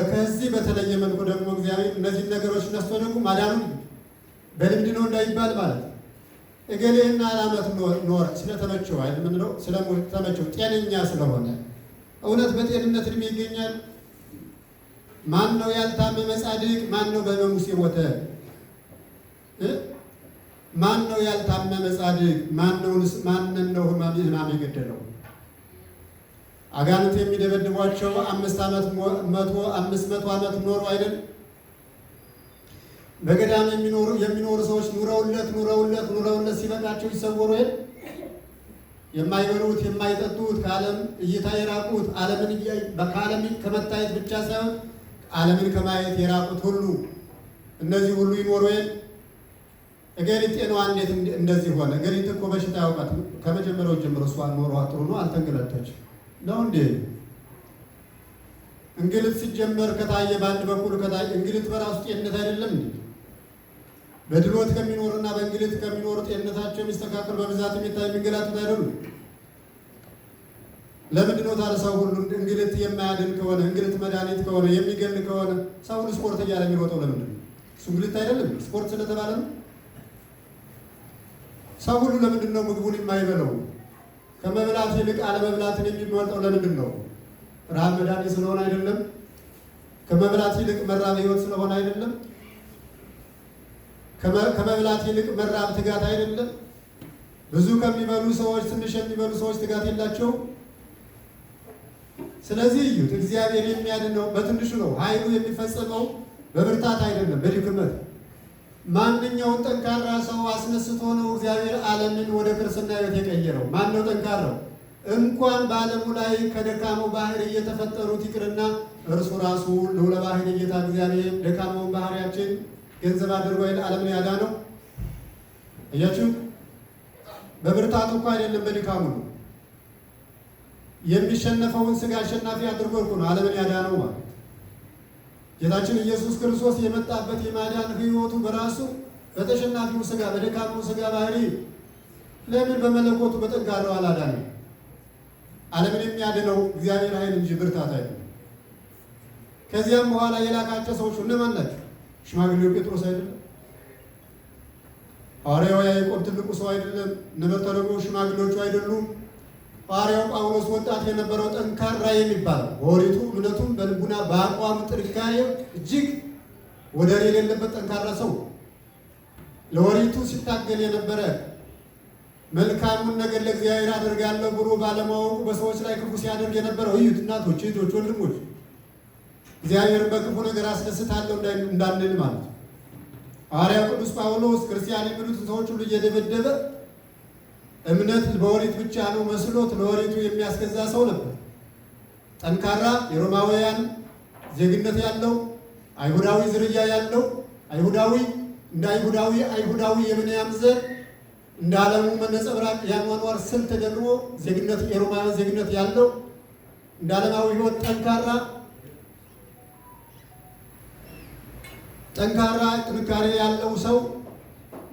ከዚህ በተለየ መልኩ ደግሞ እግዚአብሔር እነዚህን ነገሮች ነስቶ ደግሞ ማዳኑን በልምድ ነው እንዳይባል ማለት ነው። እገሌና ዓመት ኖረ ስለተመቸው አይደል የምንለው፣ ስለተመቸው ጤነኛ ስለሆነ እውነት በጤንነት እድሜ ይገኛል። ማን ነው ያልታመመ ጻድቅ? ማን ነው በሕመሙስ የሞተ? ማን ነው ያልታመመ ጻድቅ? ማንን ነው ሕማም የገደለው? አጋንንት የሚደበድቧቸው 500 ዓመት ኖሩ አይደል? በገዳም የሚኖሩ ሰዎች ኑረውለት ሲበቃቸው ይሰወሩ የለ? የማይበሉት የማይጠጡት፣ ከዓለም እይታ የራቁት፣ ከዓለም ከመታየት ብቻ ሳይሆን ዓለምን ከማየት የራቁት ሁሉ እነዚህ ሁሉ ይኖሩ የለ? እገሊት ጤናዋ እንዴት እንደዚህ ሆነ? እገሊት እኮ በሽታ ያውቃት ከመጀመሪያው ጀምሮ እሷን ኖሯት ጥሩ ነው፣ አልተንገላታችም ነው እንዴ? እንግልት ሲጀመር ከታየ በአንድ በኩል ከታየ እንግልት በራሱ ጤንነት አይደለም እንዴ? በድሎት ከሚኖሩና በእንግልት ከሚኖሩ ጤንነታቸው የሚስተካከል በብዛት የሚታይ የሚንገላቱት አይደሉም። ለምንድን ነው ታዲያ ሰው ሁሉ እንግልት የማያድን ከሆነ እንግልት መድኃኒት ከሆነ የሚገል ከሆነ ሰው ሁሉ ስፖርት እያለ የሚሮጠው ለምንድን ነው? እሱ እንግልት አይደለም? ስፖርት ስለተባለ ነው። ሰው ሁሉ ለምንድን ነው ምግቡን የማይበለው? ከመብላት ይልቅ አለመብላትን የሚመርጠው ለምንድን ነው? ረሃብ መድኃኒት ስለሆነ አይደለም? ከመብላት ይልቅ መራብ ሕይወት ስለሆነ አይደለም? ከመብላት ይልቅ መራብ ትጋት አይደለም? ብዙ ከሚበሉ ሰዎች ትንሽ የሚበሉ ሰዎች ትጋት የላቸውም። ስለዚህ እዩት፣ እግዚአብሔር የሚያድነው በትንሹ ነው። ኃይሉ የሚፈጸመው በብርታት አይደለም፣ በድክመት። ማንኛውን ጠንካራ ሰው አስነስቶ ነው እግዚአብሔር ዓለምን ወደ ክርስትና ሕይወት የቀየረው። ማን ነው ጠንካራው? እንኳን በዓለሙ ላይ ከደካማው ባህሪ እየተፈጠሩት ይቅርና እርሱ ራሱ ልዑለ ባህሪ ጌታ እግዚአብሔር ደካማውን ባህሪያችን ገንዘብ አድርጎ ዓለምን ያዳነው። እያችሁ በብርታቱ እኮ አይደለም፣ በድካሙ ነው። የሚሸነፈውን ሥጋ አሸናፊ አድርጎ እኮ ነው ዓለምን ያዳነው ማለት። ጌታችን ኢየሱስ ክርስቶስ የመጣበት የማዳን ሕይወቱ በራሱ በተሸናፊው ሥጋ በደካማው ሥጋ ባህሪ ለምን በመለኮቱ በጠንካራው አላዳነም? ዓለምን የሚያድነው እግዚአብሔር ኃይል እንጂ ብርታት አይደለም። ከዚያም በኋላ የላካቸው ሰዎች እነማን ናቸው? ሽማግሌው ጴጥሮስ አይደለም? ሐዋርያው ያዕቆብ ትልቁ ሰው አይደለም? እነ በርተሎሜው ሽማግሌዎቹ አይደሉም? ሐዋርያው ጳውሎስ ወጣት የነበረው ጠንካራ የሚባለው በኦሪቱ እምነቱም በልቡና በአቋም ጥንካሬው እጅግ ወደር የሌለበት ጠንካራ ሰው ለኦሪቱ ሲታገል የነበረ መልካሙን ነገር ለእግዚአብሔር አደርጋለሁ ብሎ ባለማወቁ በሰዎች ላይ ክፉ ሲያደርግ የነበረው እዩት፣ እናቶች፣ እህቶች፣ ወንድሞች እግዚአብሔርን በክፉ ነገር አስደስታለሁ እንዳንል ማለት ነው። ሐዋርያው ቅዱስ ጳውሎስ ክርስቲያን የሚሉትን ሰዎች ሁሉ እየደበደበ እምነት በኦሪት ብቻ ነው መስሎት ለኦሪቱ የሚያስገዛ ሰው ነበር። ጠንካራ የሮማውያን ዜግነት ያለው አይሁዳዊ ዝርያ ያለው አይሁዳዊ እንደ አይሁዳዊ የብንያም ዘር እንደ ዓለሙ መነጸብራቅ ያኗኗር ስልት ደግሞ ዜግነት የሮማውያን ዜግነት ያለው እንደ ዓለማዊ ሕይወት ጠንካራ ጥንካሬ ያለው ሰው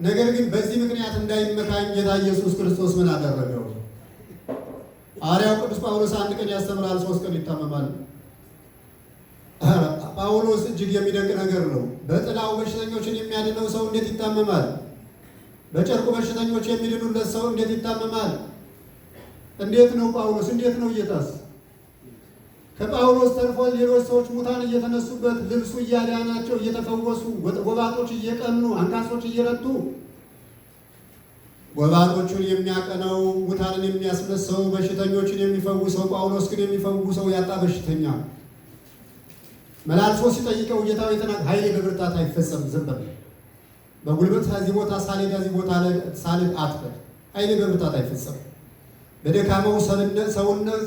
ነገር ግን በዚህ ምክንያት እንዳይመካኝ ጌታ ኢየሱስ ክርስቶስ ምን አደረገው? ሐዋርያው ቅዱስ ጳውሎስ አንድ ቀን ያስተምራል፣ 3 ቀን ይታመማል። ጳውሎስ እጅግ የሚደንቅ ነገር ነው። በጥላው በሽተኞችን የሚያድነው ሰው እንዴት ይታመማል? በጨርቁ በሽተኞች የሚድኑለት ሰው እንዴት ይታመማል? እንዴት ነው ጳውሎስ? እንዴት ነው ጌታስ? ከጳውሎስ ተርፎ ሌሎች ሰዎች ሙታን እየተነሱበት ልብሱ እያዳናቸው እየተፈወሱ ጎባጦች እየቀኑ አንካሶች እየረቱ ጎባጦቹን የሚያቀናው ሙታንን የሚያስነሳው በሽተኞችን የሚፈውሰው ጳውሎስ ግን የሚፈውሰው ያጣ በሽተኛ መላልሶ ሲጠይቀው ጌታው የተናገረው ኃይሌ በብርታት አይፈጸም፣ ዝም በል በጉልበት ከዚህ ቦታ ሳልሄድ ከዚህ ቦታ ሳልሄድ አትበል፣ ኃይሌ በብርታት አይፈጸም። በደካማው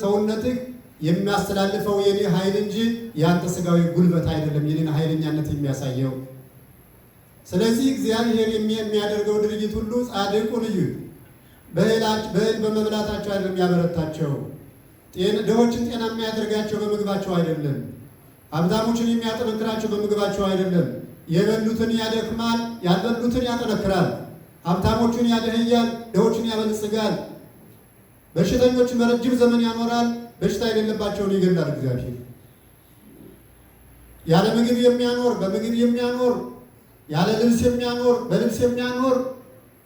ሰውነትህ የሚያስተላልፈው የኔ ኃይል እንጂ ያንተ ስጋዊ ጉልበት አይደለም የኔን ኃይለኛነት የሚያሳየው። ስለዚህ እግዚአብሔር የሚያደርገው ድርጊት ሁሉ ጻድቁን እዩ። በእህል በመብላታቸው አይደለም ያበረታቸው፣ ድሆችን ጤና የሚያደርጋቸው በምግባቸው አይደለም፣ ሀብታሞችን የሚያጠነክራቸው በምግባቸው አይደለም። የበሉትን ያደክማል፣ ያልበሉትን ያጠነክራል። ሀብታሞቹን ያደህያል፣ ድሆችን ያበለጽጋል። በሽተኞችን በረጅም ዘመን ያኖራል፣ በሽታ የሌለባቸውን ይገድላል። እግዚአብሔር ያለ ምግብ የሚያኖር በምግብ የሚያኖር፣ ያለ ልብስ የሚያኖር በልብስ የሚያኖር፣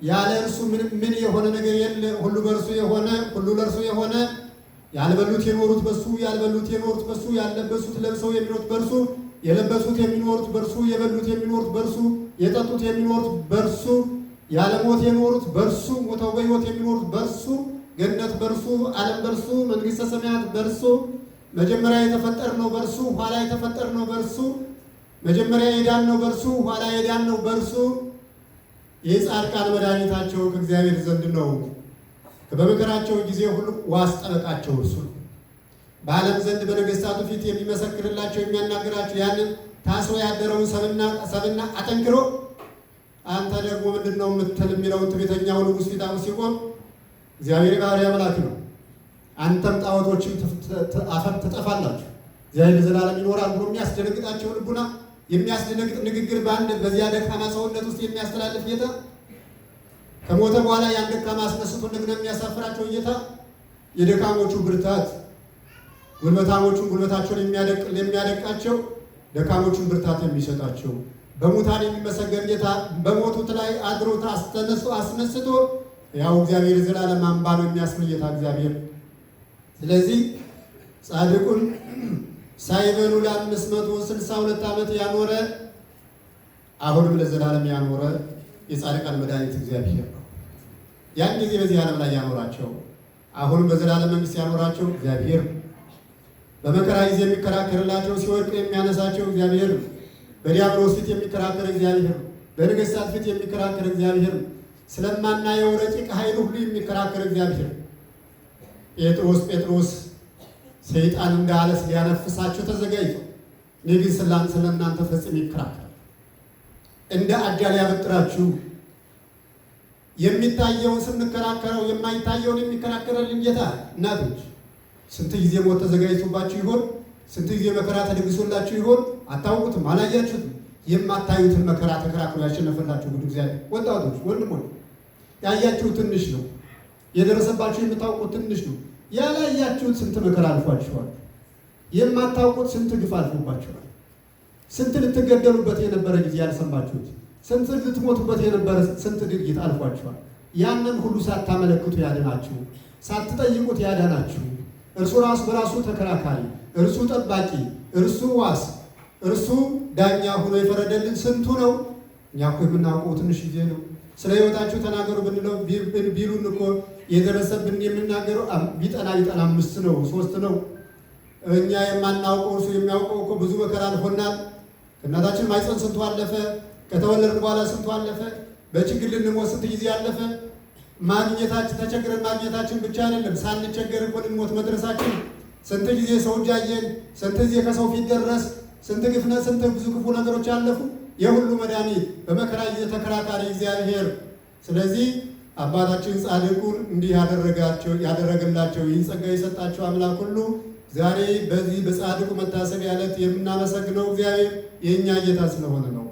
ያለ እርሱ ምን የሆነ ነገር የለ። ሁሉ በእርሱ የሆነ ሁሉ ለእርሱ የሆነ፣ ያልበሉት የኖሩት በሱ ያልበሉት የኖሩት በሱ፣ ያልለበሱት ለብሰው የሚኖሩት በእርሱ የለበሱት የሚኖሩት በእርሱ የበሉት የሚኖሩት በእርሱ የጠጡት የሚኖሩት በእርሱ ያለ ሞት የኖሩት በእርሱ ሞተው በሕይወት የሚኖሩት በእርሱ ገነት በእርሱ ዓለም በእርሱ መንግሥተ ሰማያት በእርሱ መጀመሪያ የተፈጠርነው በእርሱ ኋላ የተፈጠርነው በእርሱ መጀመሪያ የዳንነው በእርሱ ኋላ የዳንነው በእርሱ የጻድቃን መድኃኒታቸው ከእግዚአብሔር ዘንድ ነው። በመከራቸው ጊዜ ሁሉ ዋስ ጠበቃቸው እርሱ ነው። በዓለም ዘንድ በነገሥታቱ ፊት የሚመሰክርላቸው የሚያናግራቸው ያንን ታስሮ ያደረውን ሰብና አጠንክሮ አንተ ደግሞ ምንድን ነው የምትል የሚለውን ትዕቢተኛው ንጉሥ ፊት ሲቆም እግዚአብሔር የባሕርይ አምላክ ነው፣ አንተም ጣዖቶችም አፈር ትጠፋላችሁ፣ እግዚአብሔር ለዘላለም ይኖራል ብሎ የሚያስደነግጣቸው ልቡና የሚያስደነግጥ ንግግር በዚያ ደካማ ሰውነት ውስጥ የሚያስተላልፍ ጌታ ከሞተ በኋላ ያን ደካማ አስነስቶ እንደገና የሚያሳፍራቸው ጌታ የደካሞቹ ብርታት ጉልበታሞቹን ጉልበታቸውን የሚያደቃቸው ደካሞቹን ብርታት የሚሰጣቸው በሙታን የሚመሰገን ጌታ በሞቱት ላይ አድሮ አስነስቶ ያው እግዚአብሔር ዘላለም አምባ ነው የሚያስብል ጌታ እግዚአብሔር። ስለዚህ ጻድቁን ሳይበሉ ለ562 ዓመት ያኖረ አሁንም ለዘላለም ያኖረ የጻድቃን መድኃኒት እግዚአብሔር ነው። ያን ጊዜ በዚህ ዓለም ላይ ያኖራቸው አሁንም በዘላለም መንግሥት ያኖራቸው እግዚአብሔር። በመከራ ጊዜ የሚከራከርላቸው ሲወድቁ የሚያነሳቸው እግዚአብሔር። በዲያብሎስ ፊት የሚከራከር እግዚአብሔር፣ በነገሥታት ፊት የሚከራከር እግዚአብሔር፣ ስለማናየው ረቂቅ ኃይል ሁሉ የሚከራከር እግዚአብሔር። ጴጥሮስ ሰይጣን እንዳለ ሊያነፍሳቸው ተዘጋጅቶ እኔ ግን ስለ እናንተ ፈጽሜ ይከራከራል፣ እንደ አዳል ያበጥራችሁ። የሚታየውን ስንከራከረው የማይታየውን የሚከራከረልን ጌታ። እናቶች ስንት ጊዜ ሞት ተዘጋጅቶባችሁ ይሆን? ስንት ጊዜ መከራ ተደግሶላችሁ ይሆን? አታውቁትም፣ አላያችሁትም። የማታዩትን መከራ ተከራክሮ ያሸነፈላችሁ ጉድ እግዚአብሔር። ወጣቶች ወንድሞች፣ ያያችሁት ትንሽ ነው፣ የደረሰባችሁ የምታውቁት ትንሽ ነው። ያላያችሁት ስንት መከራ አልፏችኋል። የማታውቁት ስንት ግፍ አልፎባችኋል። ስንት ልትገደሉበት የነበረ ጊዜ ያልሰማችሁት፣ ስንት ልትሞቱበት የነበረ ስንት ድርጊት አልፏችኋል። ያንን ሁሉ ሳታመለክቱ ያድናችሁ፣ ሳትጠይቁት ያዳናችሁ እርሱ ራሱ በራሱ ተከራካሪ፣ እርሱ ጠባቂ፣ እርሱ ዋስ፣ እርሱ ዳኛ ሆኖ የፈረደልን ስንቱ ነው። እኛ እኮ የምናውቀው ትንሽ ጊዜ ነው። ስለ ሕይወታችሁ ተናገሩ ብንለው ቢሉን እኮ የደረሰብን የምናገረው ቢጠና 5 ነው 3 ነው። እኛ የማናውቀው እርሱ የሚያውቀው እኮ ብዙ መከራ አልፎናል። ከእናታችን ማኅፀን ስንቱ አለፈ። ከተወለድን በኋላ ስንቱ አለፈ። በችግር ልንሞት ስንት ጊዜ አለፈ። ማግኘታችን ተቸግረን ማግኘታችን ብቻ አይደለም፣ ሳንቸገር እኮ ልንሞት መድረሳችን ስንት ጊዜ ሰው እያየን፣ ስንት ጊዜ ከሰው ፊት ደረስ፣ ስንት ግፍነ ስንት ብዙ ክፉ ነገሮች አለፉ። የሁሉ መድኃኒት በመከራ ጊዜ ተከራካሪ እግዚአብሔር። ስለዚህ አባታችን ጻድቁን እንዲህ ያደረገላቸው ይህን ጸጋ የሰጣቸው አምላክ ሁሉ ዛሬ በዚህ በጻድቁ መታሰቢያ ዕለት የምናመሰግነው እግዚአብሔር የእኛ ጌታ ስለሆነ ነው።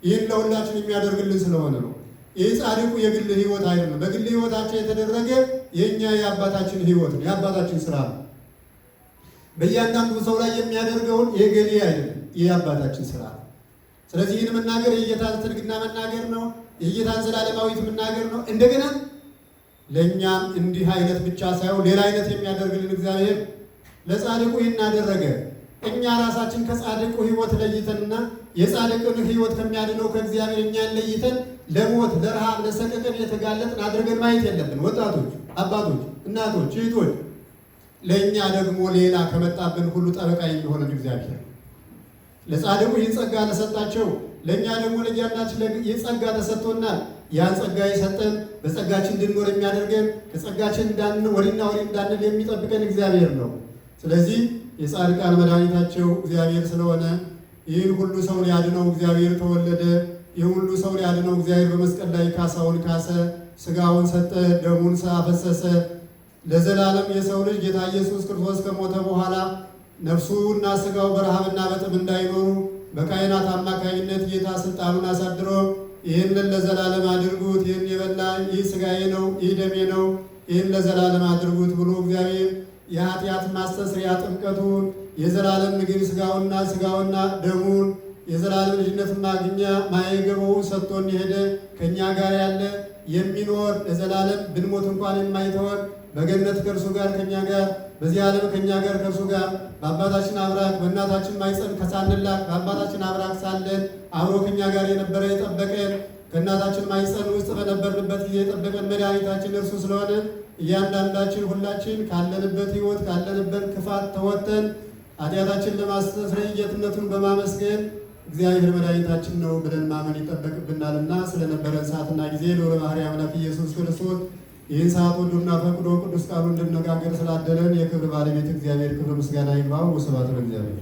ይህን ለሁላችን የሚያደርግልን ስለሆነ ነው። ይህ ጻድቁ የግል ሕይወት አይደለም። በግል ሕይወታችን የተደረገ የእኛ የአባታችን ሕይወት ነው፣ የአባታችን ስራ ነው። በእያንዳንዱ ሰው ላይ የሚያደርገውን የገሌ አይደለም፣ ይህ የአባታችን ስራ ነው። ስለዚህ ይህን መናገር የጌታን ትርግና መናገር ነው፣ የጌታን ዘላለማዊት መናገር ነው። እንደገና ለእኛም እንዲህ አይነት ብቻ ሳይሆን ሌላ አይነት የሚያደርግልን እግዚአብሔር ለጻድቁ ይህን አደረገ። እኛ ራሳችን ከጻድቁ ሕይወት ለይተንና የጻድቁን ሕይወት ከሚያድነው ከእግዚአብሔር እኛን ለይተን ለሞት፣ ለረሃብ፣ ለሰቀቀን የተጋለጥን አድርገን ማየት የለብን። ወጣቶች፣ አባቶች፣ እናቶች፣ እህቶች፣ ለእኛ ደግሞ ሌላ ከመጣብን ሁሉ ጠበቃ የሚሆነን እግዚአብሔር ለጻድቁ ይህን ጸጋ ለሰጣቸው ለእኛ ደግሞ ለእያንዳንዳችን ይህ ጸጋ ተሰጥቶናል። ያን ጸጋ የሰጠን በጸጋችን እንድንኖር የሚያደርገን ከጸጋችን ወዲና ወዲህ እንዳንል የሚጠብቀን እግዚአብሔር ነው። ስለዚህ የጻድቃን መድኃኒታቸው እግዚአብሔር ስለሆነ ይህን ሁሉ ሰው ሊያድነው እግዚአብሔር ተወለደ። ይህን ሁሉ ሰው ሊያድነው እግዚአብሔር በመስቀል ላይ ካሳውን ካሰ፣ ስጋውን ሰጠ፣ ደሙን አፈሰሰ። ለዘላለም የሰው ልጅ ጌታ ኢየሱስ ክርስቶስ ከሞተ በኋላ ነፍሱና ስጋው በረሃብና በጥም እንዳይኖሩ በካህናት አማካኝነት ጌታ ስልጣኑን አሳድሮ ይህንን ለዘላለም አድርጉት፣ ይህን የበላ ይህ ስጋዬ ነው፣ ይህ ደሜ ነው፣ ይህን ለዘላለም አድርጉት ብሎ እግዚአብሔር የኃጢአት ማስተስሪያ ጥምቀቱን የዘላለም ምግብ ስጋውና ደሙን የዘላለም ልጅነት ማግኛ ማየገበውን ሰጥቶን የሄደ ከእኛ ጋር ያለ የሚኖር ለዘላለም ብንሞት እንኳን የማይተወን በገነት ከእርሱ ጋር ከእኛ ጋር በዚህ ዓለም ከእኛ ጋር ከእርሱ ጋር በአባታችን አብራክ በእናታችን ማኅፀን ከሳንላክ በአባታችን አብራክ ሳለን አብሮ ከእኛ ጋር የነበረ የጠበቀን ከእናታችን ማኅፀን ውስጥ በነበርንበት ጊዜ የጠበቀን መድኃኒታችን እርሱ ስለሆነ እያንዳንዳችን ሁላችን ካለንበት ሕይወት ካለንበት ክፋት ተወጥተን ኃጢአታችን ለማስተስረይ ጌትነቱን በማመስገን እግዚአብሔር መድኃኒታችን ነው ብለን ማመን ይጠበቅብናልና ስለነበረን ሰዓትና ጊዜ ልዑለ ባሕርይ አምላክ ኢየሱስ ክርስቶስ ይህን ሰዓት ወዶና ፈቅዶ ቅዱስ ቃሉ እንድንነጋገር ስላደለን የክብር ባለቤት እግዚአብሔር ክብር ምስጋና ይግባው። ወስብሐት ለእግዚአብሔር።